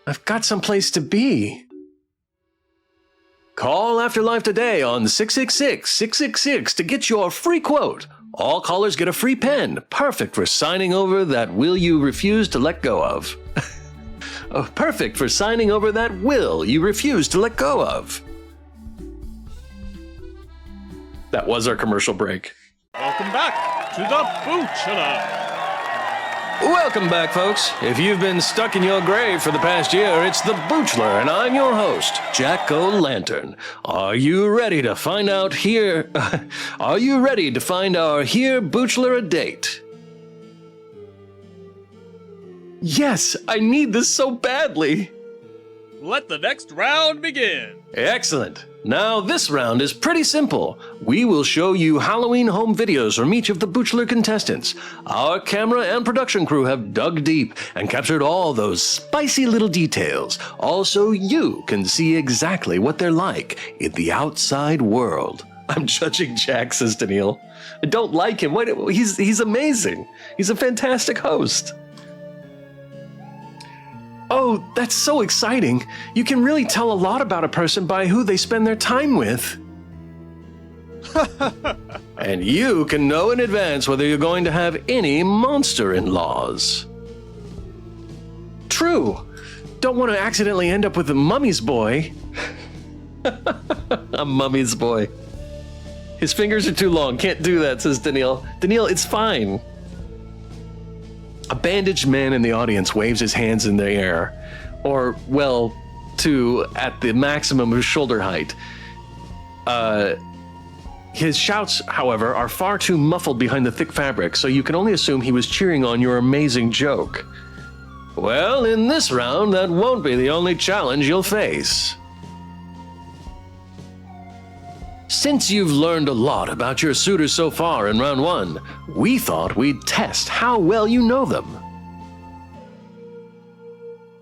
I've got someplace to be. Call Afterlife today on 666-666 to get your free quote. All callers get a free pen, perfect for signing over that will you refuse to let go of. Perfect for signing over that will you refuse to let go of. That was our commercial break. Welcome back to the Boo-chelor. Welcome back, folks. If you've been stuck in your grave for the past year, it's the Boo-chelor, and I'm your host, Jaque-the. Are you ready to find out here? Are you ready to find our Here Boo-chelor a date? Yes, I need this so badly. Let the next round begin. Excellent. Now, this round is pretty simple. We will show you Halloween home videos from each of the Boo-chelor contestants. Our camera and production crew have dug deep and captured all those spicy little details, all so you can see exactly what they're like in the outside world. I'm judging Jack, says Daniil. I don't like him. He's amazing. He's a fantastic host. Oh, that's so exciting. You can really tell a lot about a person by who they spend their time with. And you can know in advance whether you're going to have any monster-in-laws. True. Don't want to accidentally end up with a mummy's boy. A mummy's boy. His fingers are too long. Can't do that, says Daniil. Daniil, it's fine. A bandaged man in the audience waves his hands in the air. Or, well, at the maximum of shoulder height. His shouts, however, are far too muffled behind the thick fabric, so you can only assume he was cheering on your amazing joke. Well, in this round, that won't be the only challenge you'll face. Since you've learned a lot about your suitors so far in round 1, we thought we'd test how well you know them.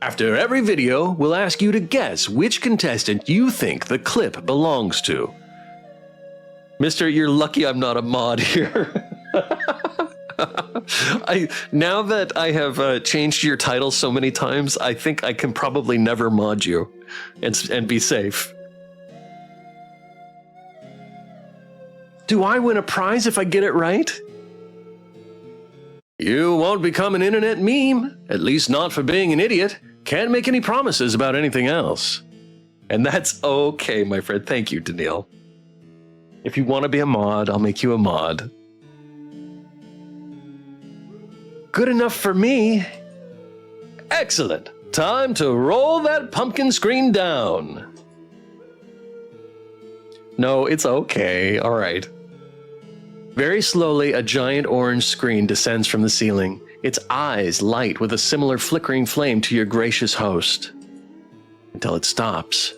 After every video, we'll ask you to guess which contestant you think the clip belongs to. Mister, you're lucky I'm not a mod here. Now that I have changed your title so many times, I think I can probably never mod you and be safe. Do I win a prize if I get it right? You won't become an internet meme, at least not for being an idiot. Can't make any promises about anything else. And that's okay, my friend. Thank you, Daniil. If you want to be a mod, I'll make you a mod. Good enough for me. Excellent. Time to roll that pumpkin screen down. No, it's okay. All right. Very slowly, a giant orange screen descends from the ceiling, its eyes light with a similar flickering flame to your gracious host. Until it stops.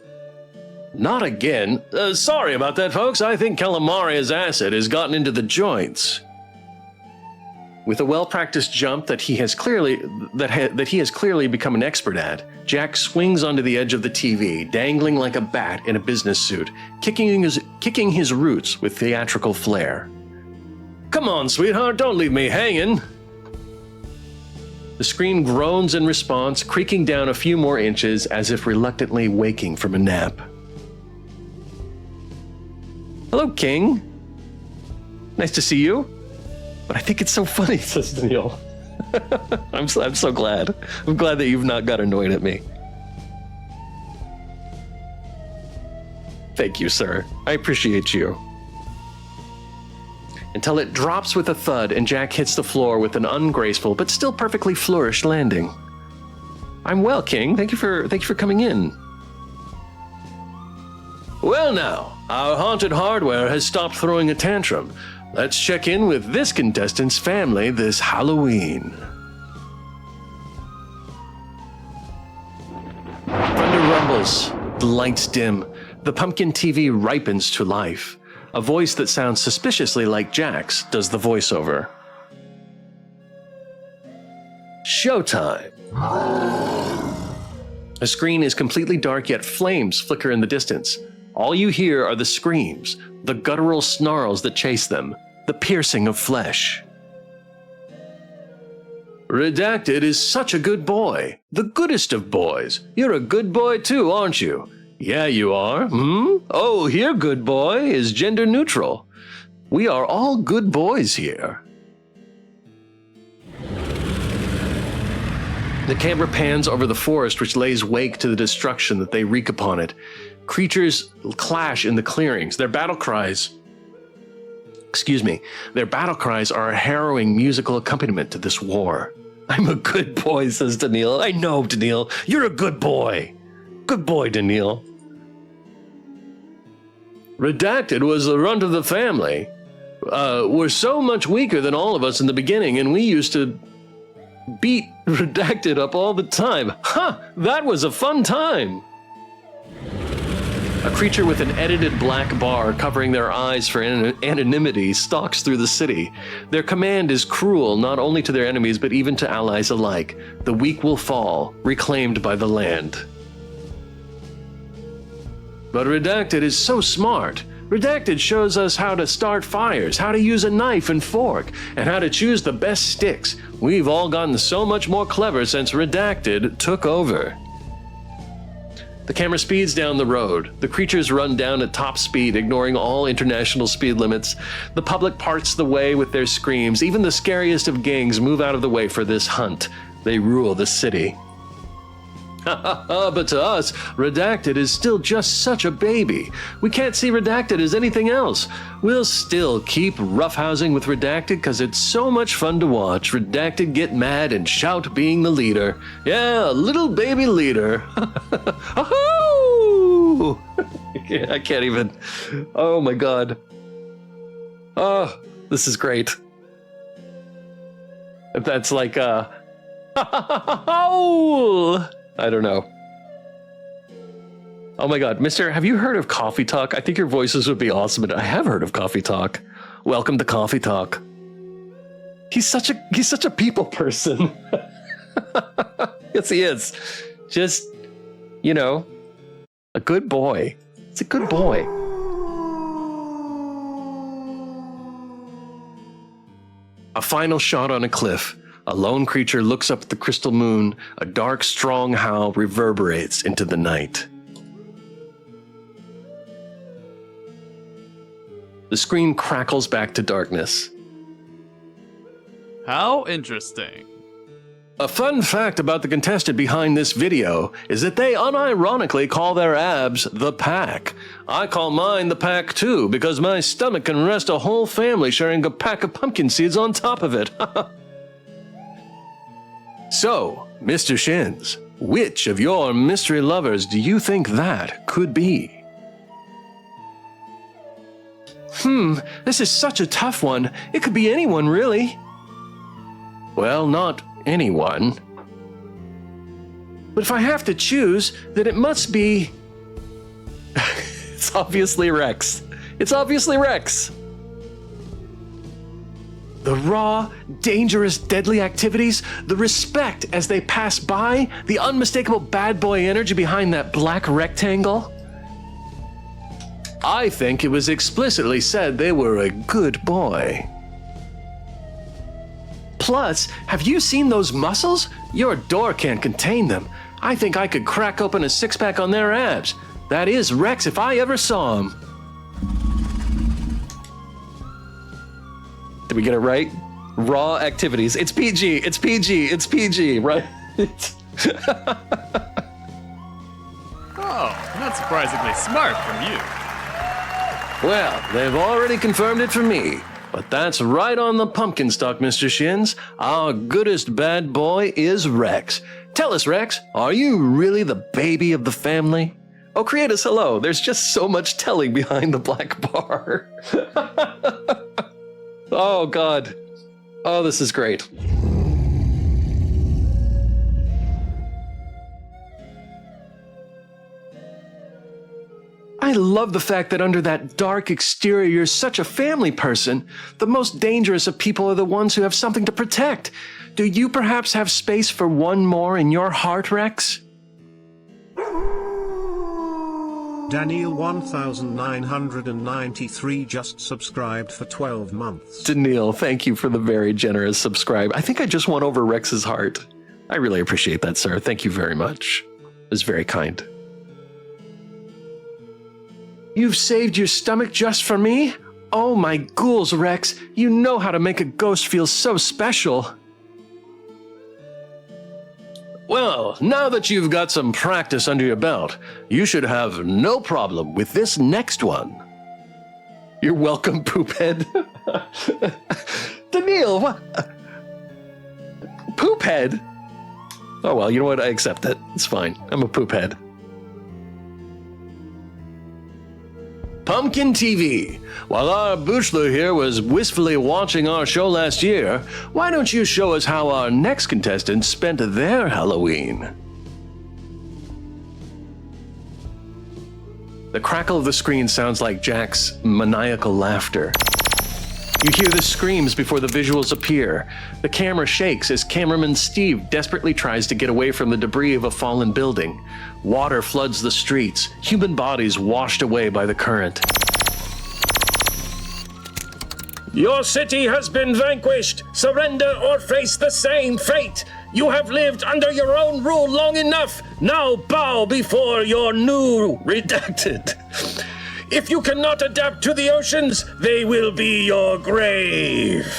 Not again. Sorry about that, folks. I think Calamaria's acid has gotten into the joints. With a well-practiced jump that he has clearly become an expert at, Jack swings onto the edge of the TV, dangling like a bat in a business suit, kicking his roots with theatrical flair. Come on, sweetheart, don't leave me hanging. The screen groans in response, creaking down a few more inches as if reluctantly waking from a nap. Hello, King. Nice to see you. But I think it's so funny, says Daniil. I'm so glad. I'm glad that you've not got annoyed at me. Thank you, sir. I appreciate you. Until it drops with a thud and Jack hits the floor with an ungraceful but still perfectly flourished landing. I'm well, King. Thank you for coming in. Well now, our haunted hardware has stopped throwing a tantrum. Let's check in with this contestant's family this Halloween. Thunder rumbles, the lights dim, the pumpkin TV ripens to life. A voice that sounds suspiciously like Jack's does the voiceover. Showtime. The screen is completely dark, yet flames flicker in the distance. All you hear are the screams, the guttural snarls that chase them, the piercing of flesh. Redacted is such a good boy, the goodest of boys. You're a good boy too, aren't you? Yeah, you are. Oh, here, good boy, is gender neutral. We are all good boys here. The camera pans over the forest which lays wake to the destruction that they wreak upon it. Creatures clash in the clearings. Their battle cries are a harrowing musical accompaniment to this war. I'm a good boy, says Daniil. I know, Daniil. You're a good boy. Good boy, Daniil. Redacted was the runt of the family. We're so much weaker than all of us in the beginning, and we used to beat Redacted up all the time. That was a fun time. A creature with an edited black bar covering their eyes for anonymity stalks through the city. Their command is cruel not only to their enemies but even to allies alike. The weak will fall, reclaimed by the land. But Redacted is so smart. Redacted shows us how to start fires, how to use a knife and fork, and how to choose the best sticks. We've all gotten so much more clever since Redacted took over. The camera speeds down the road. The creatures run down at top speed, ignoring all international speed limits. The public parts the way with their screams. Even the scariest of gangs move out of the way for this hunt. They rule the city. But to us, Redacted is still just such a baby. We can't see Redacted as anything else. We'll still keep roughhousing with Redacted because it's so much fun to watch. Redacted get mad and shout being the leader. Yeah, little baby leader. I can't even. Oh my god. Oh, this is great. That's like I don't know. Oh my god, Mister, have you heard of Coffee Talk? I think your voices would be awesome, and I have heard of Coffee Talk. Welcome to Coffee Talk. He's such a people person. Yes, he is. Just, you know, a good boy. It's a good boy. A final shot on a cliff. A lone creature looks up at the crystal moon. A dark, strong howl reverberates into the night. The screen crackles back to darkness. How interesting. A fun fact about the contestant behind this video is that they unironically call their abs the pack. I call mine the pack too, because my stomach can rest a whole family sharing a pack of pumpkin seeds on top of it. So, Mr. Shins, which of your mystery lovers do you think that could be? This is such a tough one. It could be anyone, really. Well, not anyone. But if I have to choose, then it must be... It's obviously Rex. It's obviously Rex. The raw, dangerous, deadly activities, the respect as they pass by, the unmistakable bad boy energy behind that black rectangle. I think it was explicitly said they were a good boy. Plus, have you seen those muscles? Your door can't contain them. I think I could crack open a six-pack on their abs. That is Rex if I ever saw him. Did we get it right? Raw activities. It's PG. It's PG. It's PG, right? Oh, not surprisingly smart from you. Well, they've already confirmed it for me. But that's right on the pumpkin stalk, Mr. Shins. Our goodest bad boy is Rex. Tell us, Rex, are you really the baby of the family? Oh, create us hello. There's just so much telling behind the black bar. Oh, God. Oh, this is great. I love the fact that under that dark exterior, you're such a family person. The most dangerous of people are the ones who have something to protect. Do you perhaps have space for one more in your heart, Rex? Daniel 1993 just subscribed for 12 months. Daniel, thank you for the very generous subscribe. I think I just won over Rex's heart. I really appreciate that, sir. Thank you very much. It was very kind. You've saved your stomach just for me? Oh my ghouls, Rex. You know how to make a ghost feel so special. Well, now that you've got some practice under your belt, you should have no problem with this next one. You're welcome, Poophead. Daniil, what? Poophead? Oh well, you know what? I accept it. It's fine. I'm a poophead. Pumpkin TV. While our Boo-chelor here was wistfully watching our show last year, why don't you show us how our next contestants spent their Halloween? The crackle of the screen sounds like Jack's maniacal laughter. You hear the screams before the visuals appear. The camera shakes as cameraman Steve desperately tries to get away from the debris of a fallen building. Water floods the streets, human bodies washed away by the current. Your city has been vanquished. Surrender or face the same fate. You have lived under your own rule long enough. Now bow before your new redacted. If you cannot adapt to the oceans, they will be your grave.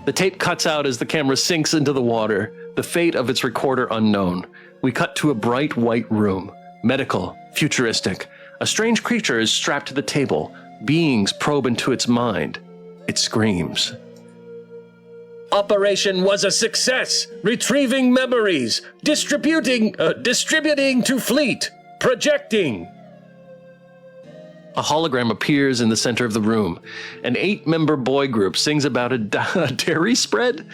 The tape cuts out as the camera sinks into the water, the fate of its recorder unknown. We cut to a bright white room, medical, futuristic. A strange creature is strapped to the table. Beings probe into its mind. It screams. Operation was a success. Retrieving memories. Distributing to fleet. Projecting. A hologram appears in the center of the room. An 8-member boy group sings about a dairy spread.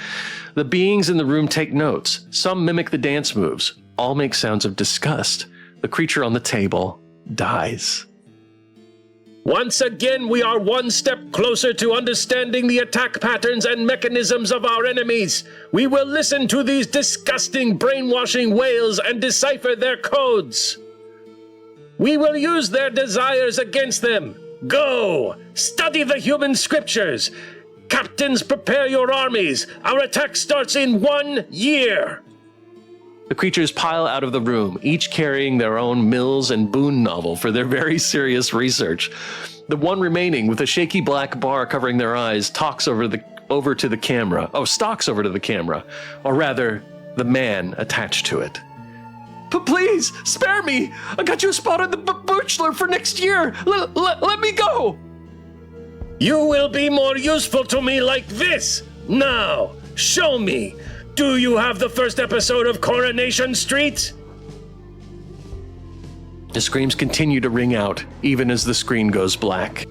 The beings in the room take notes. Some mimic the dance moves. All make sounds of disgust. The creature on the table dies. Once again, we are one step closer to understanding the attack patterns and mechanisms of our enemies. We will listen to these disgusting brainwashing wails and decipher their codes. We will use their desires against them. Go! Study the human scriptures. Captains, prepare your armies. Our attack starts in 1 year. The creatures pile out of the room, each carrying their own Mills and Boone novel for their very serious research. The one remaining, with a shaky black bar covering their eyes, stalks over to the camera, or rather, the man attached to it. But please, spare me! I got you a spot on the Boo-chelor for next year! Let me go! You will be more useful to me like this! Now, show me! Do you have the first episode of Coronation Street? The screams continue to ring out, even as the screen goes black.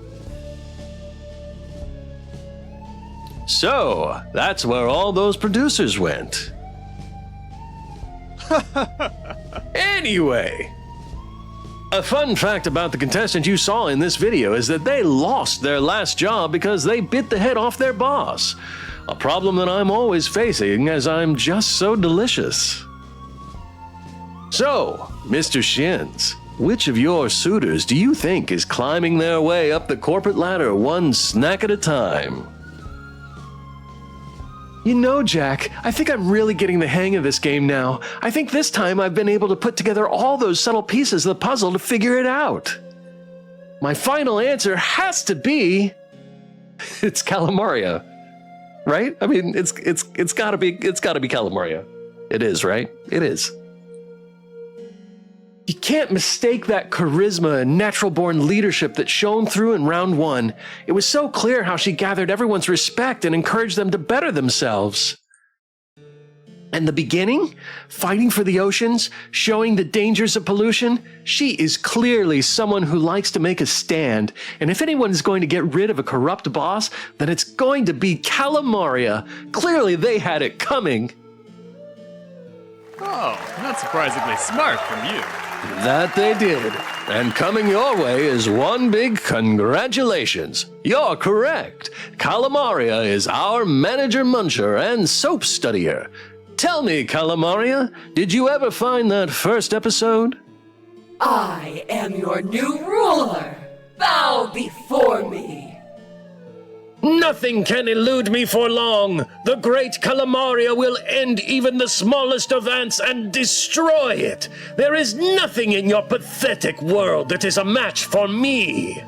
So, that's where all those producers went. Anyway, a fun fact about the contestant you saw in this video is that they lost their last job because they bit the head off their boss. A problem that I'm always facing as I'm just so delicious. So, Mr. Shins, which of your suitors do you think is climbing their way up the corporate ladder one snack at a time? You know, Jack, I think I'm really getting the hang of this game now. I think this time I've been able to put together all those subtle pieces of the puzzle to figure it out. My final answer has to be... it's Calamaria. Right? I mean, it's gotta be Calamaria. It is, right? It is. You can't mistake that charisma and natural-born leadership that shone through in round 1. It was so clear how she gathered everyone's respect and encouraged them to better themselves. And the beginning, fighting for the oceans, showing the dangers of pollution, she is clearly someone who likes to make a stand. And if anyone is going to get rid of a corrupt boss, then it's going to be Calamaria. Clearly they had it coming. Oh, not surprisingly smart from you. That they did. And coming your way is one big congratulations. You're correct. Calamaria is our manager muncher and soap studier. Tell me, Calamaria, did you ever find that first episode? I am your new ruler. Bow before me. Nothing can elude me for long. The great Calamaria will end even the smallest of ants and destroy it. There is nothing in your pathetic world that is a match for me.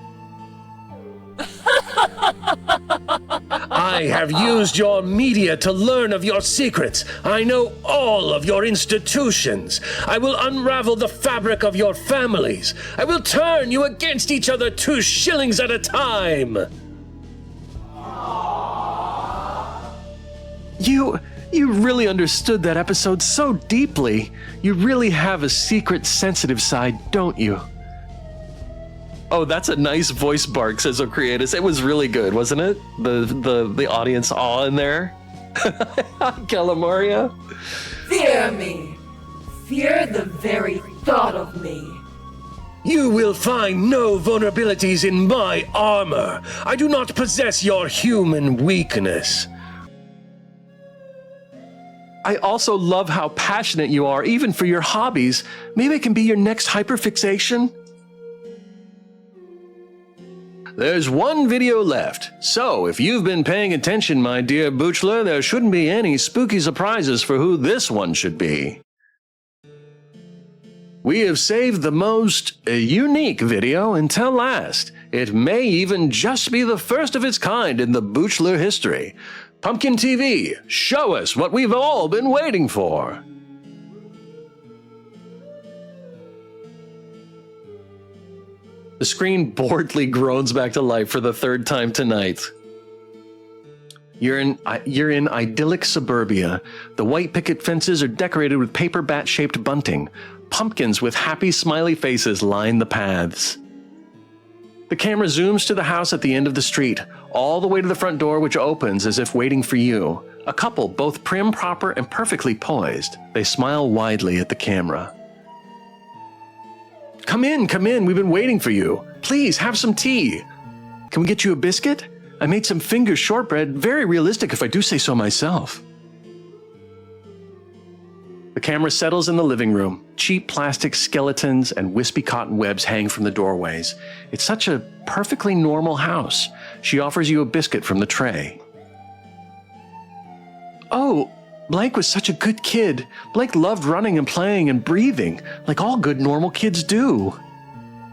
I have used your media to learn of your secrets. I know all of your institutions. I will unravel the fabric of your families. I will turn you against each other 2 shillings at a time. You really understood that episode so deeply. You really have a secret, sensitive side, don't you? Oh, that's a nice voice bark, says Ocreatus. It was really good, wasn't it? The audience awe in there. Calamaria. Fear me. Fear the very thought of me. You will find no vulnerabilities in my armor. I do not possess your human weakness. I also love how passionate you are, even for your hobbies. Maybe it can be your next hyperfixation? there's one video left. So if you've been paying attention, my dear Boo-chelor, there shouldn't be any spooky surprises for who this one should be. We have saved the most unique video until last. It may even just be the first of its kind in the Boo-chelor history. Pumpkin TV, show us what we've all been waiting for. The screen boredly groans back to life for the third time tonight. You're in idyllic suburbia. The white picket fences are decorated with paper bat-shaped bunting. Pumpkins with happy smiley faces line the paths. The camera zooms to the house at the end of the street, all the way to the front door, which opens as if waiting for you. A couple, both prim, proper, and perfectly poised. They smile widely at the camera. Come in, we've been waiting for you. Please, have some tea. Can we get you a biscuit? I made some finger shortbread, very realistic if I do say so myself. The camera settles in the living room. Cheap plastic skeletons and wispy cotton webs hang from the doorways. It's such a perfectly normal house. She offers you a biscuit from the tray. Oh, Blake was such a good kid. Blake loved running and playing and breathing, like all good normal kids do.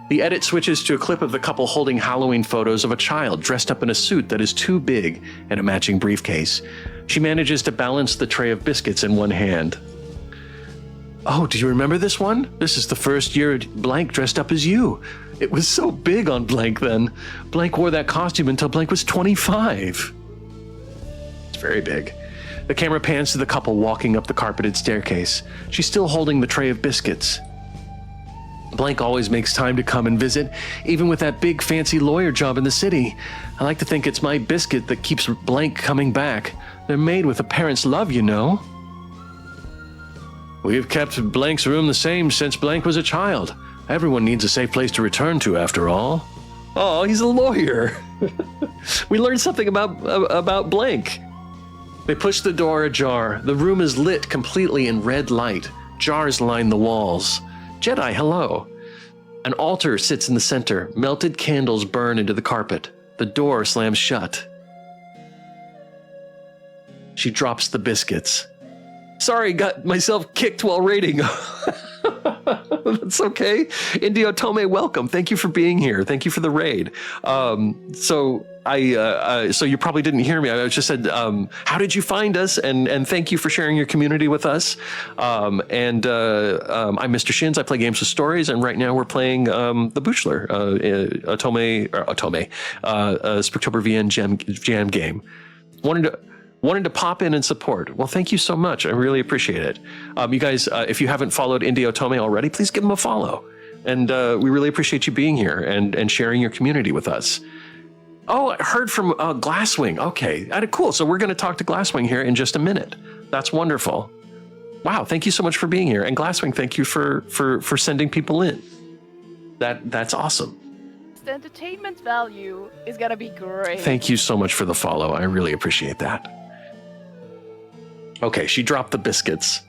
The edit switches to a clip of the couple holding Halloween photos of a child dressed up in a suit that is too big and a matching briefcase. She manages to balance the tray of biscuits in one hand. Oh, do you remember this one? This is the first year Blank dressed up as you. It was so big on Blank then. Blank wore that costume until Blank was 25. It's very big. The camera pans to the couple walking up the carpeted staircase. She's still holding the tray of biscuits. Blank always makes time to come and visit, even with that big fancy lawyer job in the city. I like to think it's my biscuit that keeps Blank coming back. They're made with a parent's love, you know. We've kept Blank's room the same since Blank was a child. Everyone needs a safe place to return to, after all. Oh, he's a lawyer. We learned something about Blank. They push the door ajar. The room is lit completely in red light. Jars line the walls. Jedi, hello. An altar sits in the center. Melted candles burn into the carpet. The door slams shut. She drops the biscuits. Sorry, got myself kicked while raiding. That's okay. Indio Tome, welcome. Thank you for being here. Thank you for the raid. So you probably didn't hear me. I just said, how did you find us? And thank you for sharing your community with us. I'm Mr. Shins. I play games with stories, and right now we're playing the Boo-chelor Spooktober VN Jam game. Wanted to pop in and support. Well, thank you so much. I really appreciate it. You guys, if you haven't followed Indio Tome already, please give him a follow. And we really appreciate you being here and sharing your community with us. Oh, I heard from Glasswing. Okay, cool. So we're going to talk to Glasswing here in just a minute. That's wonderful. Wow, thank you so much for being here. And Glasswing, thank you for sending people in. That's awesome. The entertainment value is going to be great. Thank you so much for the follow. I really appreciate that. Okay, she dropped the biscuits.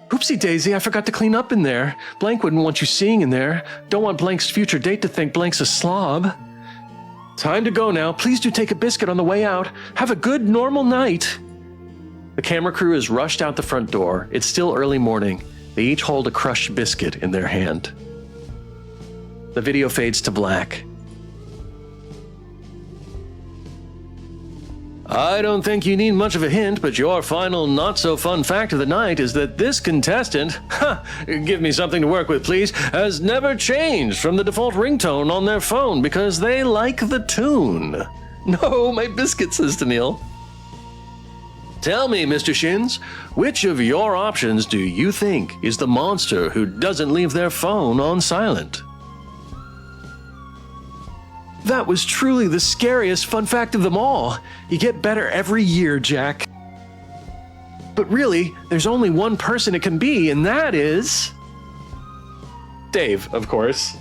Oopsie daisy, I forgot to clean up in there. Blank wouldn't want you seeing in there. Don't want Blank's future date to think Blank's a slob. Time to go now. Please do take a biscuit on the way out. Have a good, normal night. The camera crew has rushed out the front door. It's still early morning. They each hold a crushed biscuit in their hand. The video fades to black. I don't think you need much of a hint, but your final not-so-fun fact of the night is that this contestant, give me something to work with please, has never changed from the default ringtone on their phone because they like the tune. No, my biscuit, says Daniil. Tell me, Mr. Shins, which of your options do you think is the monster who doesn't leave their phone on silent? That was truly the scariest fun fact of them all. You get better every year, Jack. But really, there's only one person it can be, and that is... Dave, of course.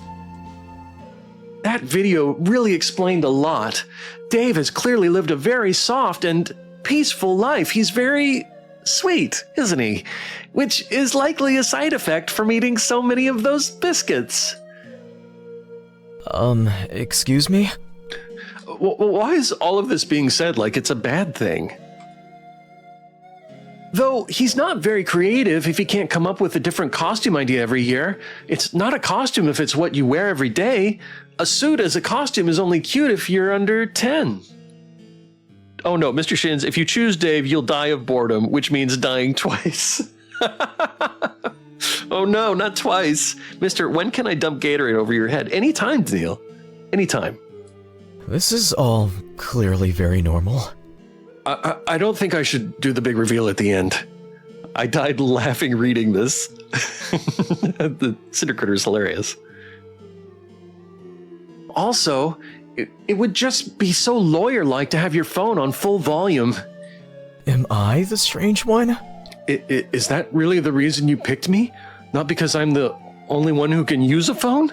That video really explained a lot. Dave has clearly lived a very soft and peaceful life. He's very sweet, isn't he? Which is likely a side effect from eating so many of those biscuits. Excuse me? Why is all of this being said like it's a bad thing? Though he's not very creative if he can't come up with a different costume idea every year. It's not a costume if it's what you wear every day. A suit as a costume is only cute if you're under 10. Oh no, Mr. Shins, if you choose Dave, you'll die of boredom, which means dying twice. Oh no, not twice. Mister, when can I dump Gatorade over your head? Anytime, Neil. Anytime. This is all clearly very normal. I don't think I should do the big reveal at the end. I died laughing reading this. The Cinder Critter is hilarious. Also, it would just be so lawyer-like to have your phone on full volume. Am I the strange one? Is that really the reason you picked me? Not because I'm the only one who can use a phone?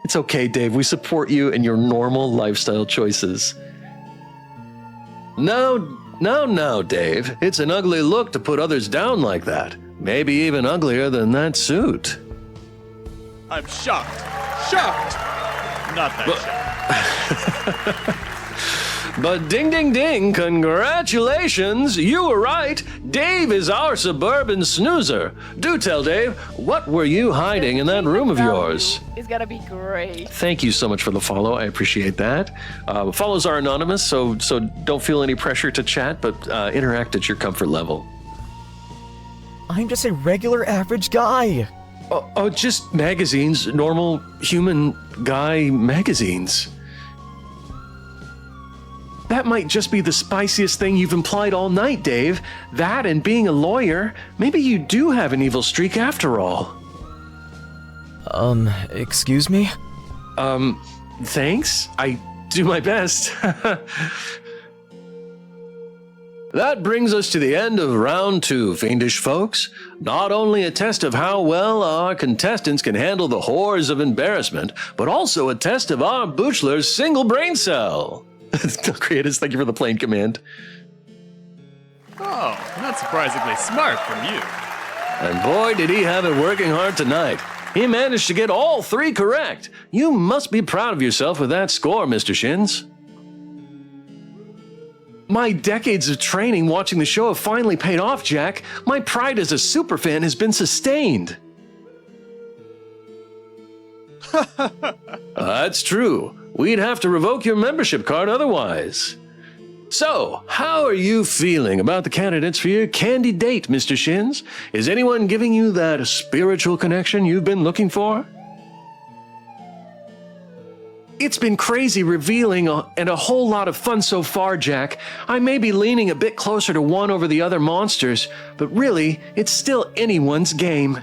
It's okay, Dave. We support you and your normal lifestyle choices. No, Dave. It's an ugly look to put others down like that. Maybe even uglier than that suit. I'm shocked. Shocked! Not that shocked. But ding, ding, ding, congratulations, you were right. Dave is our suburban snoozer. Do tell Dave, what were you hiding in that room of yours? It's gonna be great. Thank you so much for the follow, I appreciate that. Follows are anonymous, so don't feel any pressure to chat, but interact at your comfort level. I'm just a regular average guy. Oh, just magazines, normal human guy magazines. That might just be the spiciest thing you've implied all night, Dave. That and being a lawyer. Maybe you do have an evil streak after all. Excuse me? Thanks. I do my best. That brings us to the end of round 2, fiendish folks. Not only a test of how well our contestants can handle the horrors of embarrassment, but also a test of our Boo-cheler's single brain cell. Creators, thank you for the plane command. Oh, not surprisingly smart from you. And boy, did he have it working hard tonight. He managed to get all 3 correct. You must be proud of yourself with that score, Mr. Shins. My decades of training watching the show have finally paid off, Jack. My pride as a superfan has been sustained. That's true. We'd have to revoke your membership card otherwise. So, how are you feeling about the candidates for your candy date, Mr. Shins? Is anyone giving you that spiritual connection you've been looking for? It's been crazy revealing and a whole lot of fun so far, Jack. I may be leaning a bit closer to one over the other monsters, but really, it's still anyone's game.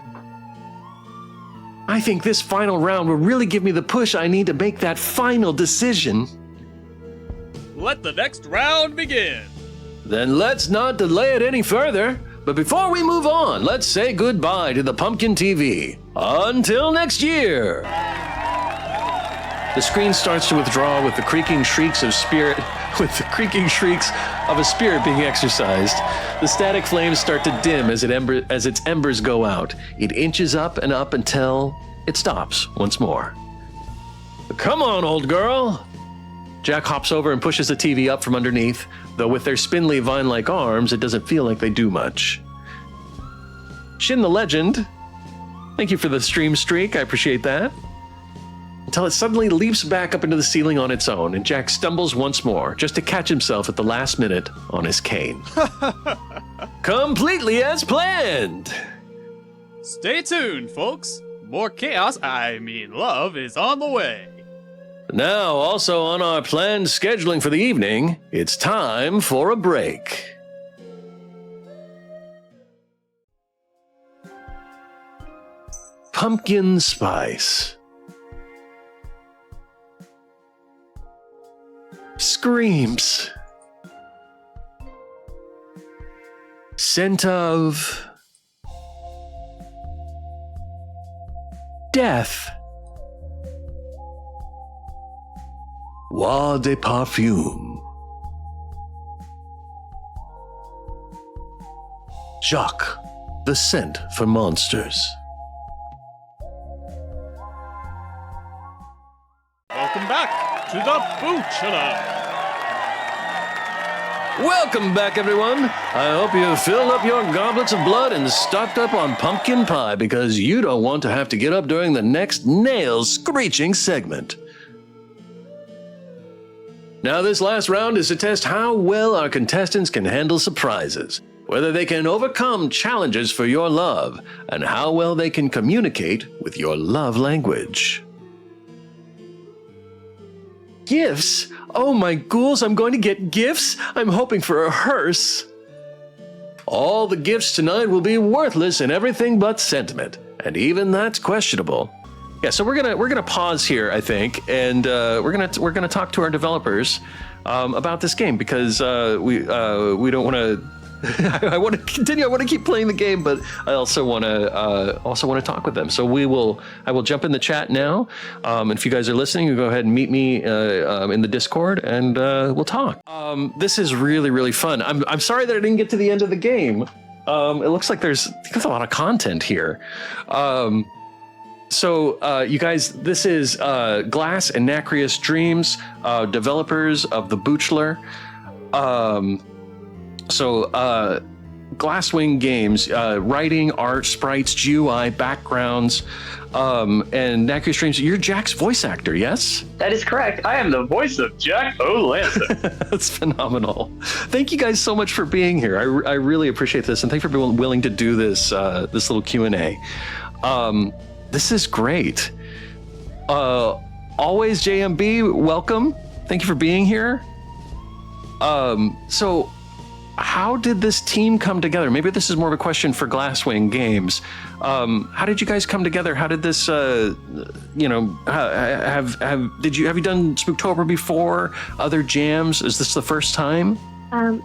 I think this final round will really give me the push I need to make that final decision. Let the next round begin. Then let's not delay it any further. But before we move on, let's say goodbye to the Pumpkin TV. Until next year. The screen starts to withdraw with the creaking shrieks of a spirit being exorcised. The static flames start to dim as its embers go out. It inches up and up until it stops once more. Come on, old girl. Jack hops over and pushes the TV up from underneath, though with their spindly vine-like arms, it doesn't feel like they do much. Shin the Legend, thank you for the stream streak, I appreciate that. Until it suddenly leaps back up into the ceiling on its own, and Jack stumbles once more, just to catch himself at the last minute on his cane. Completely as planned! Stay tuned, folks. More chaos, love, is on the way. Now, also on our planned scheduling for the evening, it's time for a break. Pumpkin spice. Screams. Scent of death. Eau de parfum. Jaque, the scent for monsters. welcome back to the Boo-chelor. Welcome back, everyone. I hope you filled up your goblets of blood and stocked up on pumpkin pie because you don't want to have to get up during the next nail-screeching segment. Now, this last round is to test how well our contestants can handle surprises, whether they can overcome challenges for your love, and how well they can communicate with your love language. Gifts? Oh my ghouls, I'm going to get gifts? I'm hoping for a hearse. All the gifts tonight will be worthless in everything but sentiment, and even that's questionable. Yeah, so we're gonna pause here, I think, and we're gonna talk to our developers about this game because we don't want to. I want to continue. I want to keep playing the game, but I also want to talk with them. So I will jump in the chat now. And if you guys are listening, you go ahead and meet me in the Discord, and we'll talk. This is really, really fun. I'm sorry that I didn't get to the end of the game. It looks like there's a lot of content here. So you guys, this is Glass and Nacreous Dreams, developers of the Boo-chelor. So, Glasswing Games, writing, art, sprites, GUI, backgrounds, and Nacreous Dreams. You're Jack's voice actor, yes? That is correct. I am the voice of Jack O'Lancer. That's phenomenal. Thank you guys so much for being here. I really appreciate this, and thank you for being willing to do this this little Q&A. This is great. Always JMB, welcome. Thank you for being here. So, how did this team come together? Maybe this is more of a question for Glasswing Games. How did you guys come together? How did this, have you done Spooktober before? Other jams? Is this the first time?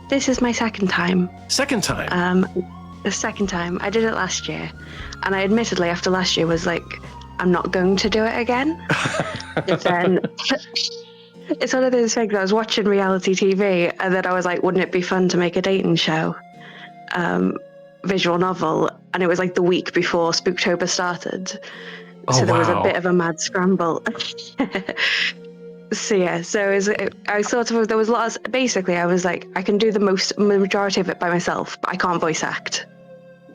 This is my second time. Second time? The second time. I did it last year. And I admittedly, after last year, was like, I'm not going to do it again. But then... It's one of those things. I was watching reality TV, and then I was like, "Wouldn't it be fun to make a dating show, visual novel?" And it was like the week before Spooktober started, so there was a bit of a mad scramble. So yeah, I sort of there was lots. Basically, I was like, I can do the majority of it by myself, but I can't voice act,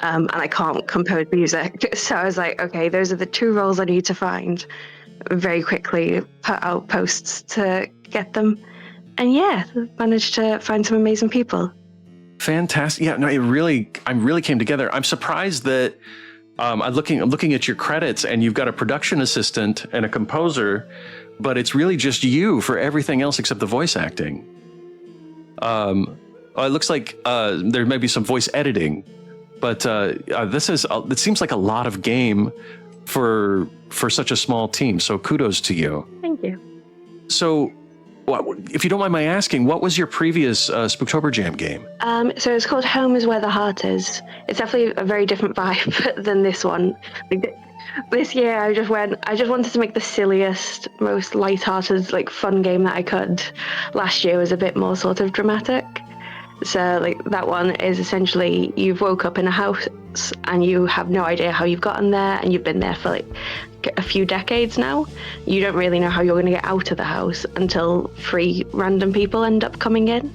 and I can't compose music. So I was like, okay, those are the two roles I need to find. Very quickly put out posts to get them, and yeah, managed to find some amazing people. Fantastic. Yeah, no, I really came together. I'm surprised that I'm looking at your credits, and you've got a production assistant and a composer, but it's really just you for everything else except the voice acting. It looks like there may be some voice editing, but it seems like a lot of game for such a small team. So kudos to you. Thank you. So, if you don't mind my asking, what was your previous Spooktober Jam game? So it's called Home is Where the Heart Is. It's definitely a very different vibe than this one. This year I just wanted to make the silliest, most light-hearted, fun game that I could. Last year was a bit more sort of dramatic. So that one is essentially you've woke up in a house and you have no idea how you've gotten there, and you've been there for a few decades now. You don't really know how you're going to get out of the house until 3 random people end up coming in.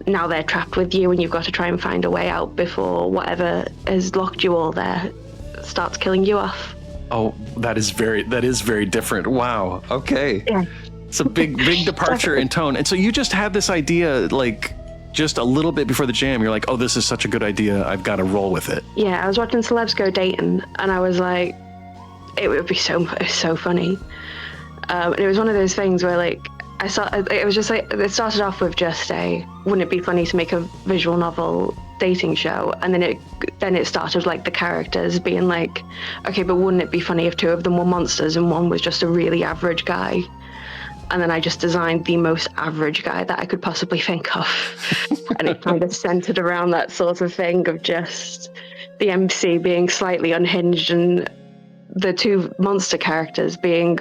Now they're trapped with you, and you've got to try and find a way out before whatever has locked you all there starts killing you off. Oh, that is very different. Wow. Okay. Yeah. It's a big departure in tone. And so you just had this idea just a little bit before the jam. You're like, oh, this is such a good idea. I've got to roll with it. Yeah, I was watching celebs go dating, and I was like, it would be so funny. And it was one of those things where it started off with just wouldn't it be funny to make a visual novel dating show? And then it started the characters being okay, but wouldn't it be funny if 2 of them were monsters and one was just a really average guy? And then I just designed the most average guy that I could possibly think of. And it kind of centered around that sort of thing of just the MC being slightly unhinged and the 2 monster characters being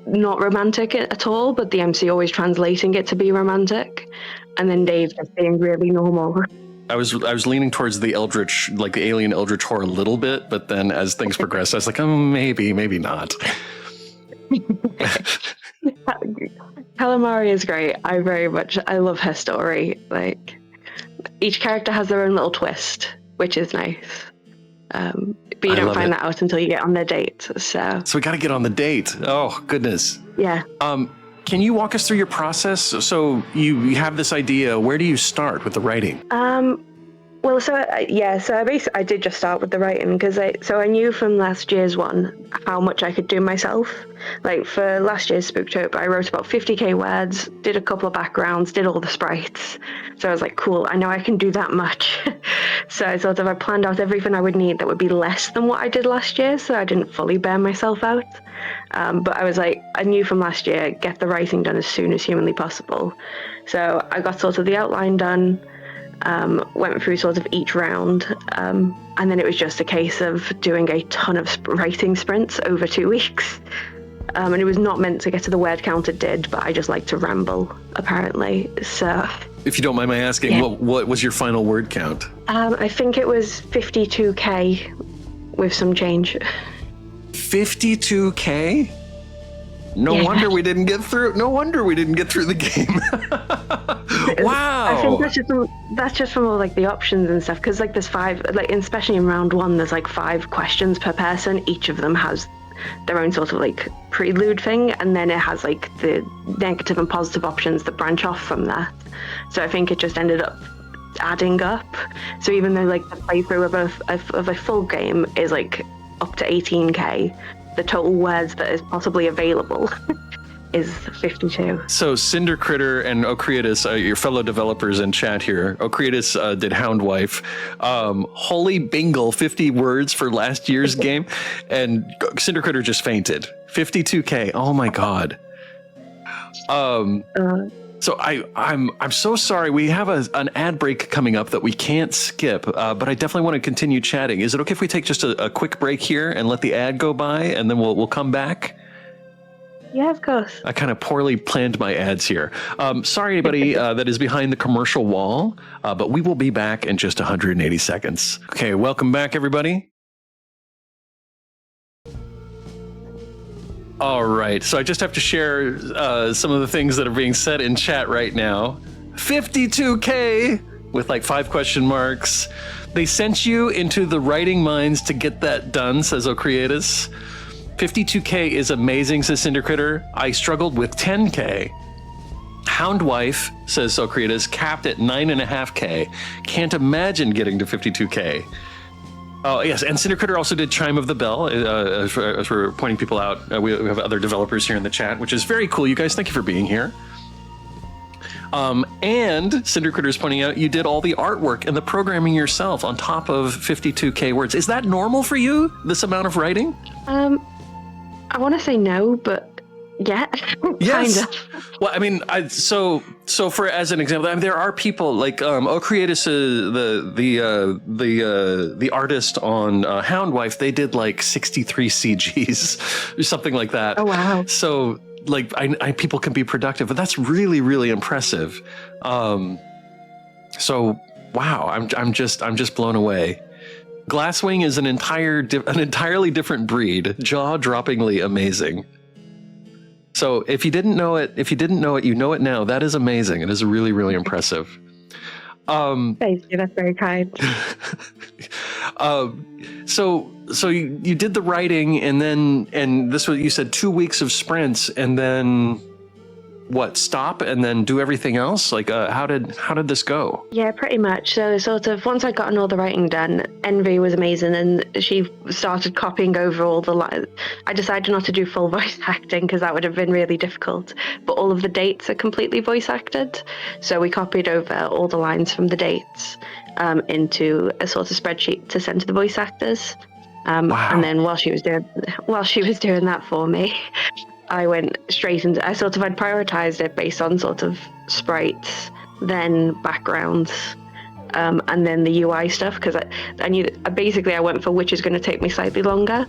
not romantic at all, but the MC always translating it to be romantic. And then Dave just being really normal. I was leaning towards the Eldritch, the alien Eldritch horror a little bit, but then as things progressed, I was like, oh, maybe not. Calamari is great. I love her story. Like, each character has their own little twist, which is nice. But you don't find that out until you get on their date. So we got to get on the date. Oh, goodness. Yeah. Can you walk us through your process? So you have this idea. Where do you start with the writing? Well, I did just start with the writing because I knew from last year's one how much I could do myself. Like for last year's Spooktober, I wrote about 50k words, did a couple of backgrounds, did all the sprites. So I was like, cool, I know I can do that much. So I planned out everything I would need that would be less than what I did last year, so I didn't fully burn myself out. But I was like, I knew from last year, get the writing done as soon as humanly possible. So I got sort of the outline done. Went through sort of each round, and then it was just a case of doing a ton of writing sprints over 2 weeks. And it was not meant to get to the word count it did, but I just like to ramble, apparently. So, if you don't mind my asking, yeah. what was your final word count? I think it was 52k with some change. 52k? No wonder we didn't get through. No wonder we didn't get through the game. Wow. I think that's just from all like the options and stuff. Because like there's 5, like especially in round 1, there's like 5 questions per person. Each of them has their own sort of like prelude thing, and then it has like the negative and positive options that branch off from that. So I think it just ended up adding up. So even though like the playthrough of a full game is like up to 18k, the total words that is possibly available is 52. So Cinder Critter and Ocreatus, your fellow developers in chat here, Ocreatus did Houndwife. Holy Bingle, 50 words for last year's game, and Cinder Critter just fainted. 52k. Oh my god. So I'm so sorry. We have an ad break coming up that we can't skip, but I definitely want to continue chatting. Is it okay if we take just a quick break here and let the ad go by, and then we'll come back? Yeah, of course. I kind of poorly planned my ads here. Sorry, anybody that is behind the commercial wall, but we will be back in just 180 seconds. Okay, welcome back, everybody. All right, so I just have to share some of the things that are being said in chat right now. 52K with like 5 question marks. They sent you into the writing mines to get that done, says Ocreatus. 52K is amazing, says Cinder Critter. I struggled with 10K. Houndwife, says Ocreatus, capped at 9.5K. Can't imagine getting to 52K. Oh, yes, and Cinder Critter also did Chime of the Bell, as we're pointing people out. We have other developers here in the chat, which is very cool. You guys, thank you for being here. And Cinder Critter is pointing out you did all the artwork and the programming yourself on top of 52K words. Is that normal for you, this amount of writing? I want to say no, but yeah, yes. Kind of. Well, I mean, so for as an example, I mean, there are people like Ocreatus, the artist on Houndwife. They did like 63 CGs or something like that. Oh wow! So like, I people can be productive, but that's really, really impressive. So wow, I'm just blown away. Glasswing is an entirely different breed, jaw-droppingly amazing. So if you didn't know it, you know it now. That is amazing. It is really, really impressive. Thank you. That's very kind. So you did the writing, and this was, you said 2 weeks of sprints, and then what? Stop and then do everything else? Like, how did this go? Yeah, pretty much. So sort of once I'd gotten all the writing done, Envy was amazing, and she started copying over all the lines. I decided not to do full voice acting because that would have been really difficult, but all of the dates are completely voice acted. So we copied over all the lines from the dates into a sort of spreadsheet to send to the voice actors. Wow. And then while she was doing that for me, I went straight into, I'd prioritized it based on sort of sprites, then backgrounds, and then the UI stuff, because I knew that I went for which is going to take me slightly longer.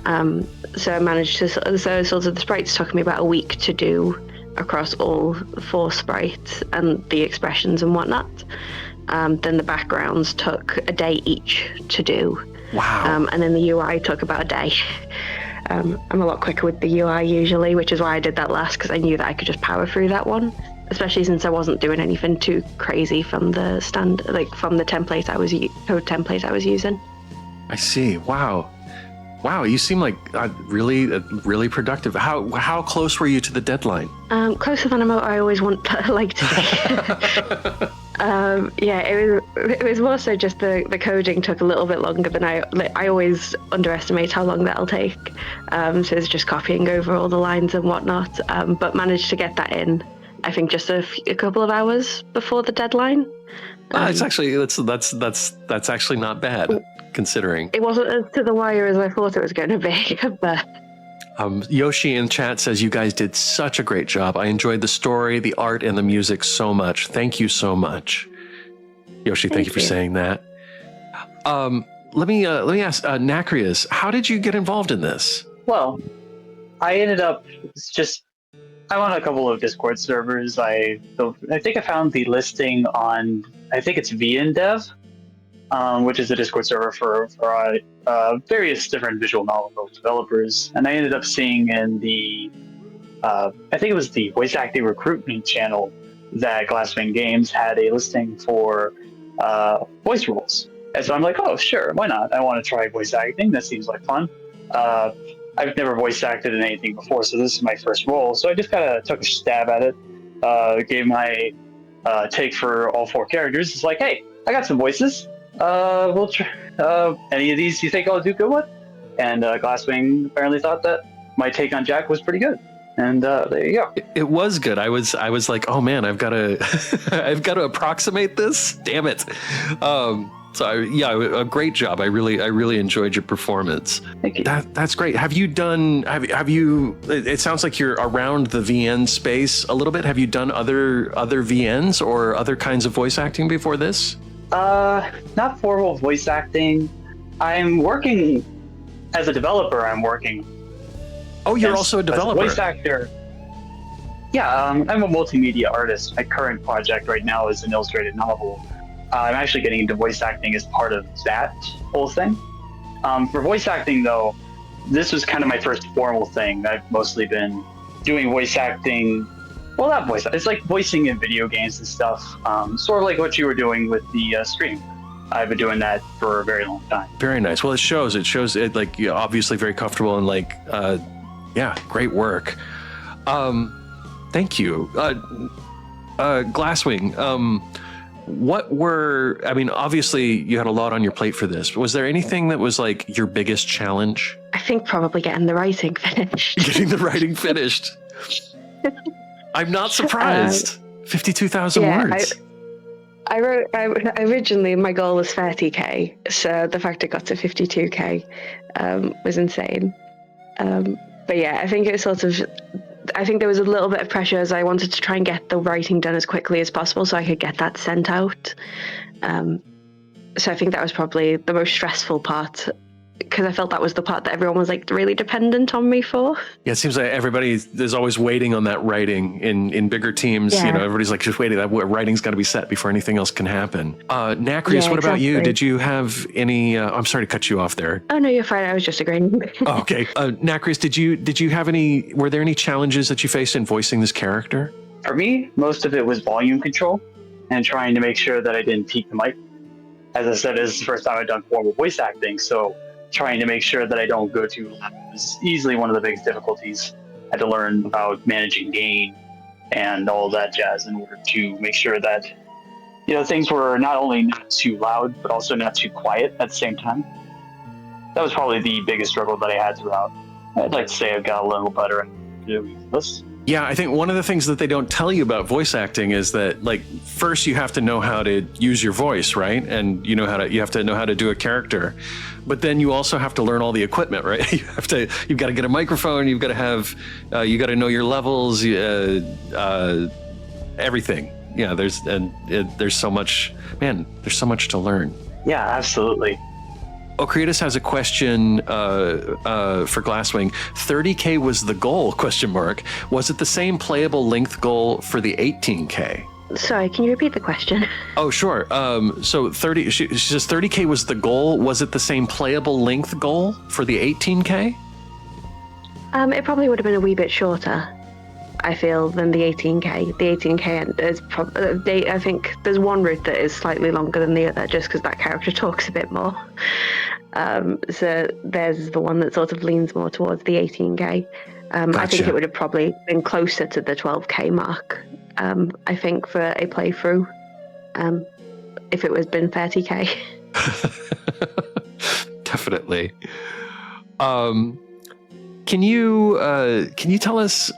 So I managed to, so sort of the sprites took me about a week to do across all 4 sprites and the expressions and whatnot. Then the backgrounds took a day each to do. Wow. And then the UI took about a day. I'm a lot quicker with the UI usually, which is why I did that last, because I knew that I could just power through that one, especially since I wasn't doing anything too crazy from the from the template code template I was using. I see. Wow, you seem like really productive. How close were you to the deadline? Closer than I always like to be. Yeah, it was more so just the coding took a little bit longer than I always underestimate how long that'll take. So it's just copying over all the lines and whatnot. But managed to get that in, I think, just a couple of hours before the deadline. It's actually that's actually not bad, considering. It wasn't as to the wire as I thought it was going to be, but. Yoshi in chat says you guys did such a great job. I enjoyed the story, the art, and the music so much. Thank you so much, Yoshi. Thank you for saying that. Let me ask Nacrius, how did you get involved in this? Well, I ended up I'm on a couple of Discord servers. I think I found the listing on, I think it's VN Dev, which is a Discord server for various different visual novel developers. And I ended up seeing in the, I think it was the voice acting recruitment channel, that Glasswing Games had a listing for voice roles. And so I'm like, oh, sure, why not? I want to try voice acting. That seems like fun. I've never voice acted in anything before, so this is my first role. So I just kind of took a stab at it, gave my take for all 4 characters. It's like, hey, I got some voices. We'll try. Any of these you think I'll do good with? And Glasswing apparently thought that my take on Jack was pretty good. And there you go. It was good. I was like, oh man, I've got to I've got to approximate this. Damn it. A great job. I really enjoyed your performance. Thank you. That's great. Have you done? Have you? It sounds like you're around the VN space a little bit. Have you done other VNs or other kinds of voice acting before this? Not formal voice acting. I'm working as a developer. Oh, you're also a developer. As a voice actor. Yeah, I'm a multimedia artist. My current project right now is an illustrated novel. I'm actually getting into voice acting as part of that whole thing. For voice acting, though, this was kind of my first formal thing. I've mostly been doing voice acting. Well, not voice. It's like voicing in video games and stuff. Sort of like what you were doing with the stream. I've been doing that for a very long time. Very nice. Well, it shows it like, you're obviously very comfortable and like, great work. Thank you. Glasswing, obviously you had a lot on your plate for this. Was there anything that was like your biggest challenge? I think probably getting the writing finished. Getting the writing finished. I'm not surprised. 52,000 words. I originally, my goal was 30k, so the fact it got to 52k was insane. But yeah, I think I think there was a little bit of pressure as I wanted to try and get the writing done as quickly as possible so I could get that sent out. So I think that was probably the most stressful part, because I felt that was the part that everyone was like really dependent on me for. Yeah, it seems like everybody is always waiting on that writing in bigger teams. Yeah. Everybody's like just waiting. That writing's got to be set before anything else can happen. Nacrius, what about you? Did you have any? I'm sorry to cut you off there. Oh no, you're fine. I was just agreeing. Oh, okay, Nacrius, did you have any? Were there any challenges that you faced in voicing this character? For me, most of it was volume control and trying to make sure that I didn't peak the mic. As I said, this is the first time I've done formal voice acting, so trying to make sure that I don't go too loud is easily one of the biggest difficulties. I had to learn about managing gain and all that jazz in order to make sure that, things were not only not too loud, but also not too quiet at the same time. That was probably the biggest struggle that I had throughout. I'd like to say I've got a little better at doing this. Yeah, I think one of the things that they don't tell you about voice acting is that, like, first you have to know how to use your voice, right? And you have to know how to do a character. But then you also have to learn all the equipment, right? You've got to get a microphone, you've got to have, you got to know your levels, everything. Yeah, there's so much, there's so much to learn. Yeah, absolutely. Okritis has a question for Glasswing. 30K was the goal, ? Was it the same playable length goal for the 18K? Sorry, can you repeat the question? Oh, sure. So she says 30K was the goal. Was it the same playable length goal for the 18K? It probably would have been a wee bit shorter, I feel, than the 18K. The 18K is probably, I think there's one route that is slightly longer than the other, just because that character talks a bit more. So there's the one that sort of leans more towards the 18K. I think it would have probably been closer to the 12K mark, I think, for a playthrough, if it was been 30K. Definitely. Can you tell us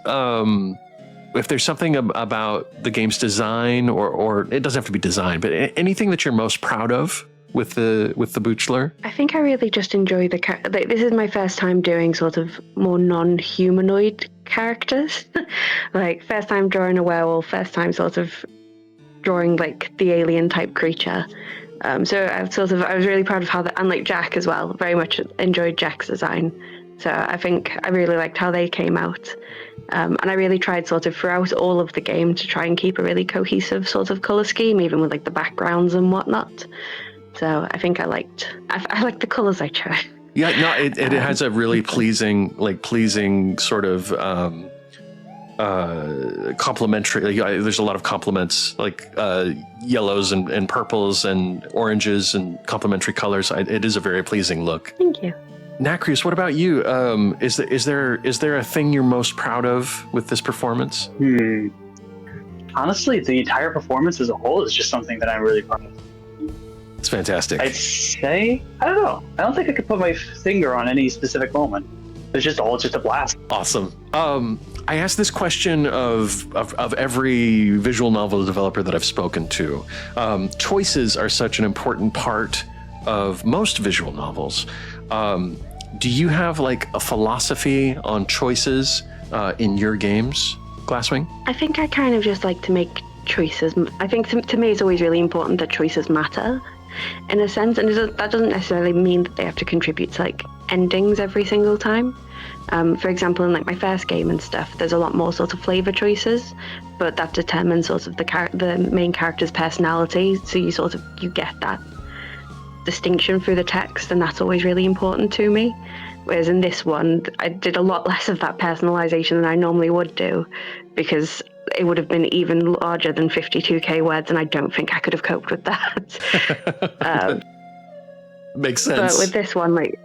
if there's something about the game's design, or it doesn't have to be design, but anything that you're most proud of with the Boo-chelor? I think I really just enjoy this is my first time doing sort of more non-humanoid characters. Like, first time drawing a werewolf, first time sort of drawing like the alien type creature. So I was really proud of how and like Jaque as well. Very much enjoyed Jaque's design. So I think I really liked how they came out. And I really tried sort of throughout all of the game to try and keep a really cohesive sort of colour scheme, even with like the backgrounds and whatnot. So I think I liked the colours I chose. Yeah, no, it has a really pleasing sort of complementary. There's a lot of complements, like yellows and purples and oranges and complementary colors. It is a very pleasing look. Thank you. Nacreus, what about you? Is there a thing you're most proud of with this performance? Honestly, the entire performance as a whole is just something that I'm really proud of. It's fantastic. I'd say, I don't know. I don't think I could put my finger on any specific moment. It's just a blast. Awesome. I asked this question of every visual novel developer that I've spoken to. Choices are such an important part of most visual novels. Do you have like a philosophy on choices in your games, Glasswing? I think I kind of just like to make choices. I think to me it's always really important that choices matter, in a sense, and that doesn't necessarily mean that they have to contribute to like endings every single time. For example, in like my first game and stuff, there's a lot more sort of flavor choices, but that determines sort of the main character's personality, so you get that distinction through the text, and that's always really important to me. Whereas in this one, I did a lot less of that personalization than I normally would do, because it would have been even larger than 52k words, and I don't think I could have coped with that. Makes sense. But with this one, like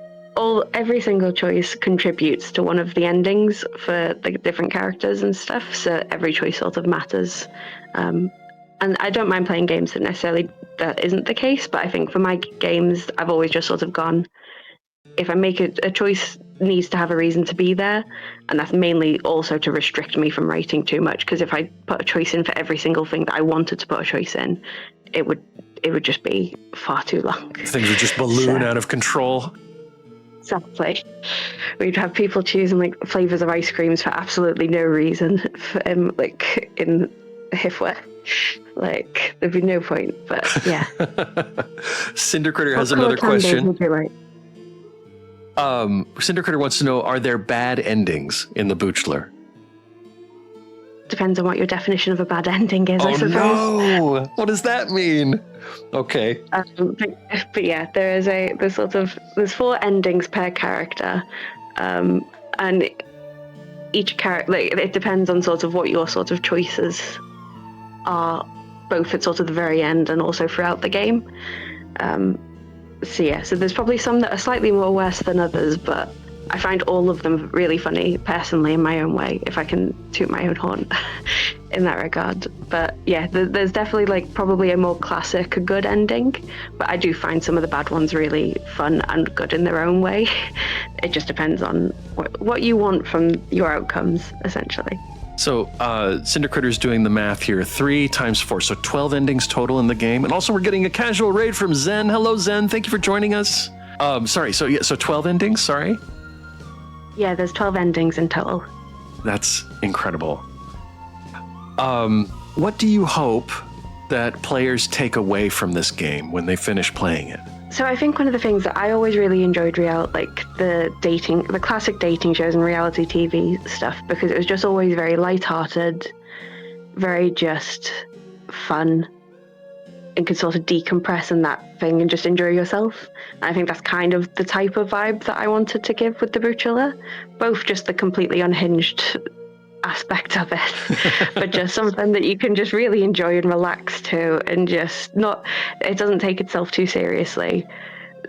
every single choice contributes to one of the endings for the different characters and stuff, so every choice sort of matters. And I don't mind playing games that isn't the case, but I think for my games, I've always just sort of gone, if I make a choice needs to have a reason to be there, and that's mainly also to restrict me from writing too much, because if I put a choice in for every single thing that I wanted to put a choice in, it would just be far too long. Things would just balloon out of control. Exactly. We'd have people choosing like flavors of ice creams for absolutely no reason, like in Hifware. Like, there'd be no point, but yeah. Cinder Critter has another question. Cinder Critter wants to know, are there bad endings in the Boo-chelor? Depends on what your definition of a bad ending is, I suppose. Oh no! What does that mean? Okay. But yeah, there's 4 endings per character, and each character, like, it depends on sort of what your sort of choices are, both at sort of the very end and also throughout the game. So there's probably some that are slightly more worse than others, but I find all of them really funny, personally, in my own way, if I can toot my own horn in that regard. But yeah, there's definitely like probably a more classic good ending, but I do find some of the bad ones really fun and good in their own way. It just depends on what you want from your outcomes, essentially. So Cinder Critter's doing the math here. 3 times 4, so 12 endings total in the game. And also we're getting a casual raid from Zen. Hello, Zen. Thank you for joining us. So 12 endings, sorry? Yeah, there's 12 endings in total. That's incredible. What do you hope that players take away from this game when they finish playing it? So I think one of the things that I always really enjoyed like the classic dating shows and reality TV stuff, because it was just always very lighthearted, very just fun. and can sort of decompress in that thing and just enjoy yourself. And I think that's kind of the type of vibe that I wanted to give with the Boo-chelor, both just the completely unhinged aspect of it, but just something that you can just really enjoy and relax to, and just not, it doesn't take itself too seriously.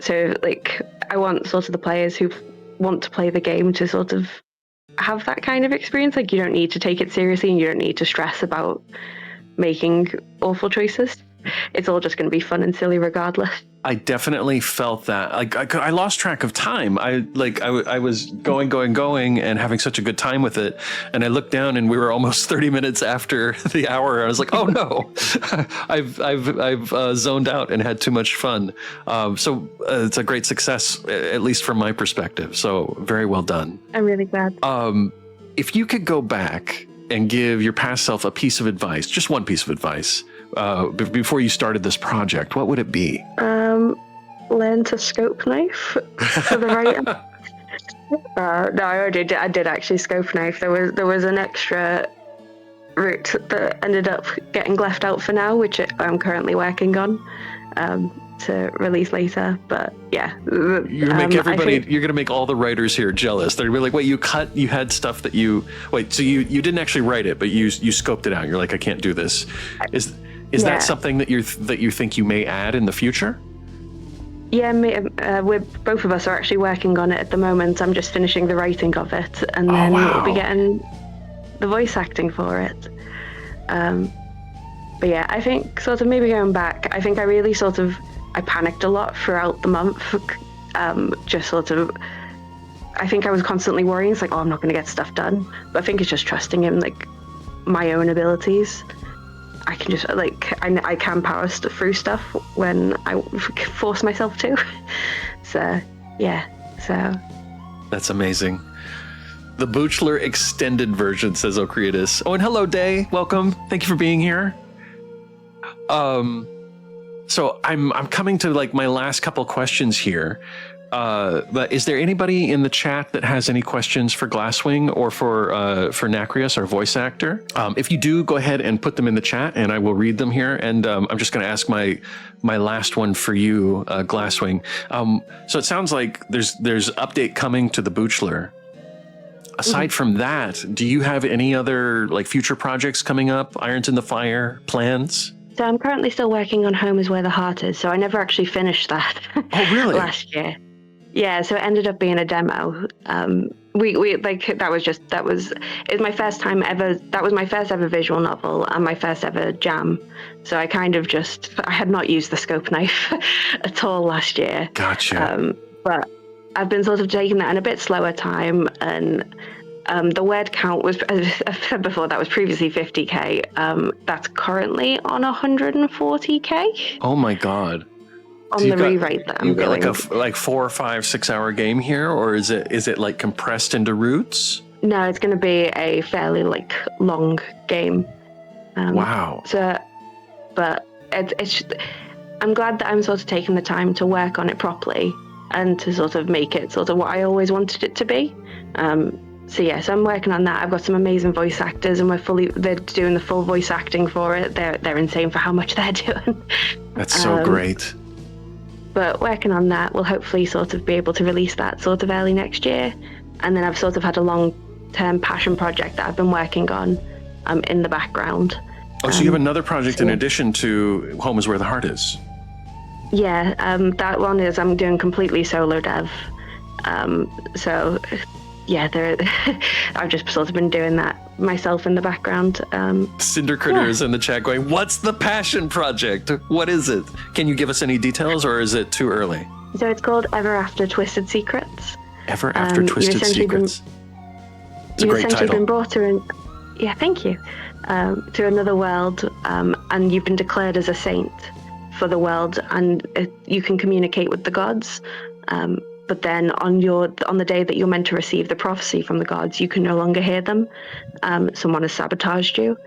So like, I want sort of the players who want to play the game to sort of have that kind of experience. Like, you don't need to take it seriously and you don't need to stress about making awful choices. It's all just going to be fun and silly regardless. I definitely felt that. Like, I lost track of time. I was going and having such a good time with it, and I looked down and we were almost 30 minutes after the hour. I was like, oh no, I've zoned out and had too much fun. So it's a great success, at least from my perspective. So very well done. I'm really glad. If you could go back and give your past self a piece of advice, just one piece of advice, before you started this project, what would it be? Learn to scope knife for the writer. No, I did actually scope knife. There was an extra route that ended up getting left out for now, which I'm currently working on to release later. But yeah, you're gonna make you're gonna make all the writers here jealous. They're gonna be like, wait, you had stuff that so you didn't actually write it, but you scoped it out. You're like, I can't do this. Is that something that you think you may add in the future? Yeah, we're both of us are actually working on it at the moment. I'm just finishing the writing of it, and then we'll be getting the voice acting for it. But yeah, I think sort of maybe going back, I think I really I panicked a lot throughout the month. Just sort of, I think I was constantly worrying. It's like, oh, I'm not going to get stuff done. But I think it's just trusting in like my own abilities. I can just I can power through stuff when I force myself to. So yeah, that's amazing. The Boo-chelor extended version, says Ocreatus. Oh, and hello, Day. Welcome. Thank you for being here. So I'm coming to like my last couple questions here. But is there anybody in the chat that has any questions for Glasswing or for Nacrius, our voice actor? If you do, go ahead and put them in the chat, and I will read them here. And I'm just going to ask my last one for you, Glasswing. So it sounds like there's update coming to the Boo-chelor. Aside from that, do you have any other like future projects coming up? Irons in the fire plans? So I'm currently still working on Home is Where the Heart Is. So I never actually finished that. Oh, really? Last year. Yeah, so it ended up being a demo. It was my first time ever. That was my first ever visual novel and my first ever jam. So I had not used the scope knife at all last year. Gotcha. But I've been sort of taking that in a bit slower time, and the word count was, as I've said before, that was previously 50k. That's currently on 140k. Oh my god. On the rewrite that I'm doing. Like 4 or 5 6-hour game here, or is it like compressed into roots? No, it's going to be a fairly like long game. Wow. So, but I'm glad that I'm sort of taking the time to work on it properly and to sort of make it sort of what I always wanted it to be. So I'm working on that. I've got some amazing voice actors, and they're doing the full voice acting for it. They're insane for how much they're doing. That's so great. But working on that, we'll hopefully sort of be able to release that sort of early next year. And then I've sort of had a long-term passion project that I've been working on in the background. Oh, so you have another project in addition to Home is Where the Heart Is? Yeah, that one is I'm doing completely solo dev. I've just sort of been doing that myself in the background. Cinder Critter is in the chat going, what's the passion project? What is it? Can you give us any details, or is it too early? So it's called Ever After Twisted Secrets. Ever After Twisted Secrets. It's a great title. You've essentially been brought thank you, to another world, and you've been declared as a saint for the world, and you can communicate with the gods. But then on the day that you're meant to receive the prophecy from the gods, you can no longer hear them. Someone has sabotaged you.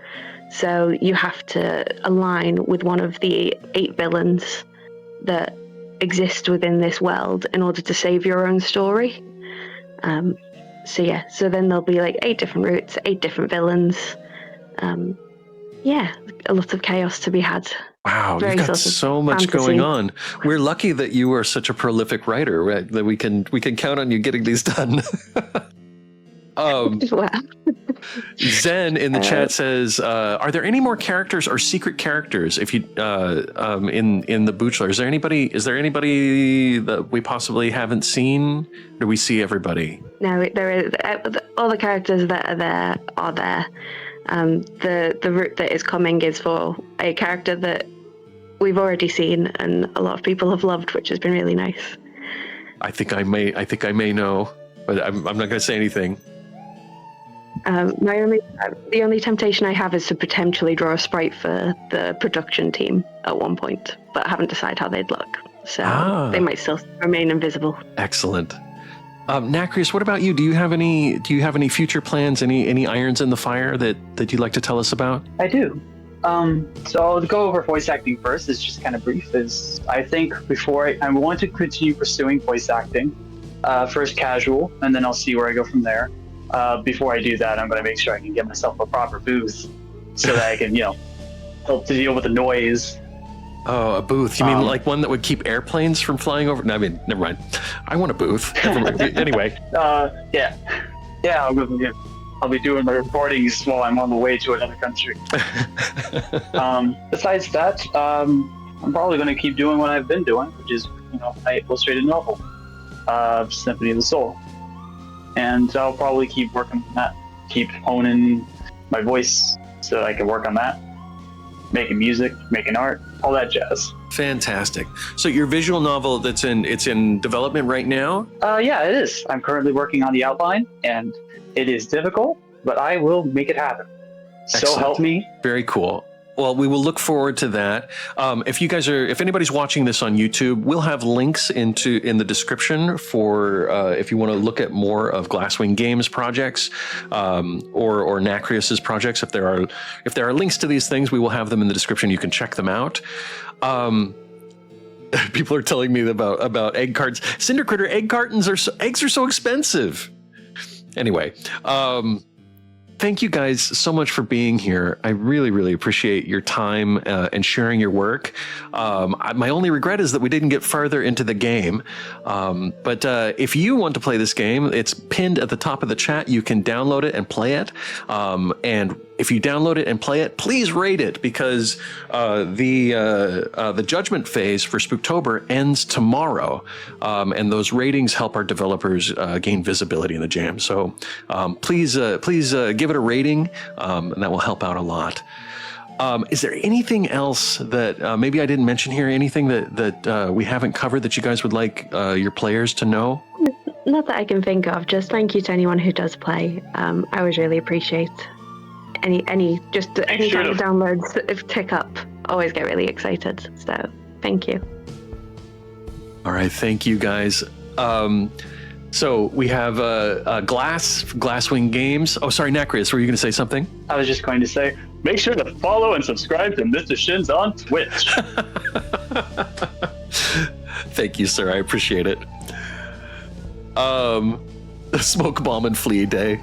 So you have to align with one of the 8 villains that exist within this world in order to save your own story. So then there'll be like 8 different routes, 8 different villains. yeah, a lot of chaos to be had. Wow, Very you've got sort of so much fantasy. going on. We're lucky that you are such a prolific writer, right? That we can count on you getting these done. Wow. Zen in the chat says, "Are there any more characters or secret characters? If you in the Boo-chelor, is there anybody that we possibly haven't seen? Do we see everybody?" No, there is all the characters that are there are there. The route that is coming is for a character that we've already seen and a lot of people have loved, which has been really nice. I think I may know, but I'm not going to say anything. The only temptation I have is to potentially draw a sprite for the production team at one point, but I haven't decided how they'd look. So they might still remain invisible. Excellent. Nacrius, what about you? Do you have any future plans? Any irons in the fire that you'd like to tell us about? I do. So I'll go over voice acting first. It's just kind of brief. I think before I want to continue pursuing voice acting, first casual, and then I'll see where I go from there. Before I do that, I'm going to make sure I can get myself a proper booth so that I can, help to deal with the noise. Oh, a booth. You mean like one that would keep airplanes from flying over? No, I mean, never mind. I want a booth. Anyway. Yeah, I'll be doing my recordings while I'm on the way to another country. Besides that, I'm probably going to keep doing what I've been doing, which is, I illustrated novel, Symphony of the Soul. And I'll probably keep working on that, keep honing my voice so that I can work on that, making music, making art, all that jazz. Fantastic. So your visual novel it's in development right now? Yeah, it is. I'm currently working on the outline, and it is difficult, but I will make it happen. Excellent. So help me. Very cool. Well, we will look forward to that. If anybody's watching this on YouTube, we'll have links in the description for if you want to look at more of Glasswing Games projects or Nacrius's projects. If there are links to these things, we will have them in the description. You can check them out. People are telling me about egg cartons. Cinder Critter egg cartons eggs are so expensive. Anyway. Thank you guys so much for being here. I really, really appreciate your time and sharing your work. My only regret is that we didn't get further into the game. But if you want to play this game, it's pinned at the top of the chat. You can download it and play it. And if you download it and play it, please rate it, because the judgment phase for Spooktober ends tomorrow. And those ratings help our developers gain visibility in the jam. So please give it a rating, and that will help out a lot. Is there anything else that maybe I didn't mention here? Anything that we haven't covered that you guys would like your players to know? Not that I can think of. Just thank you to anyone who does play. I always really appreciate any kind of downloads that tick up. Always get really excited. So thank you. All right, thank you guys. So we have Glasswing Games. Oh, sorry, Nacrius, were you going to say something? I was just going to say, make sure to follow and subscribe to Mr. Shins on Twitch. Thank you, sir. I appreciate it. Smoke Bomb and Flea Day.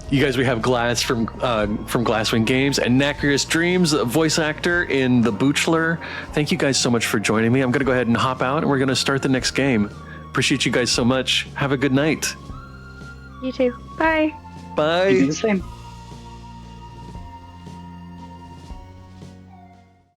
You guys, we have Glass from Glasswing Games and Nacrius Dreams, voice actor in the Boo-chelor. Thank you guys so much for joining me. I'm going to go ahead and hop out, and we're going to start the next game. Appreciate you guys so much. Have a good night. You too. Bye. Bye. You do the same.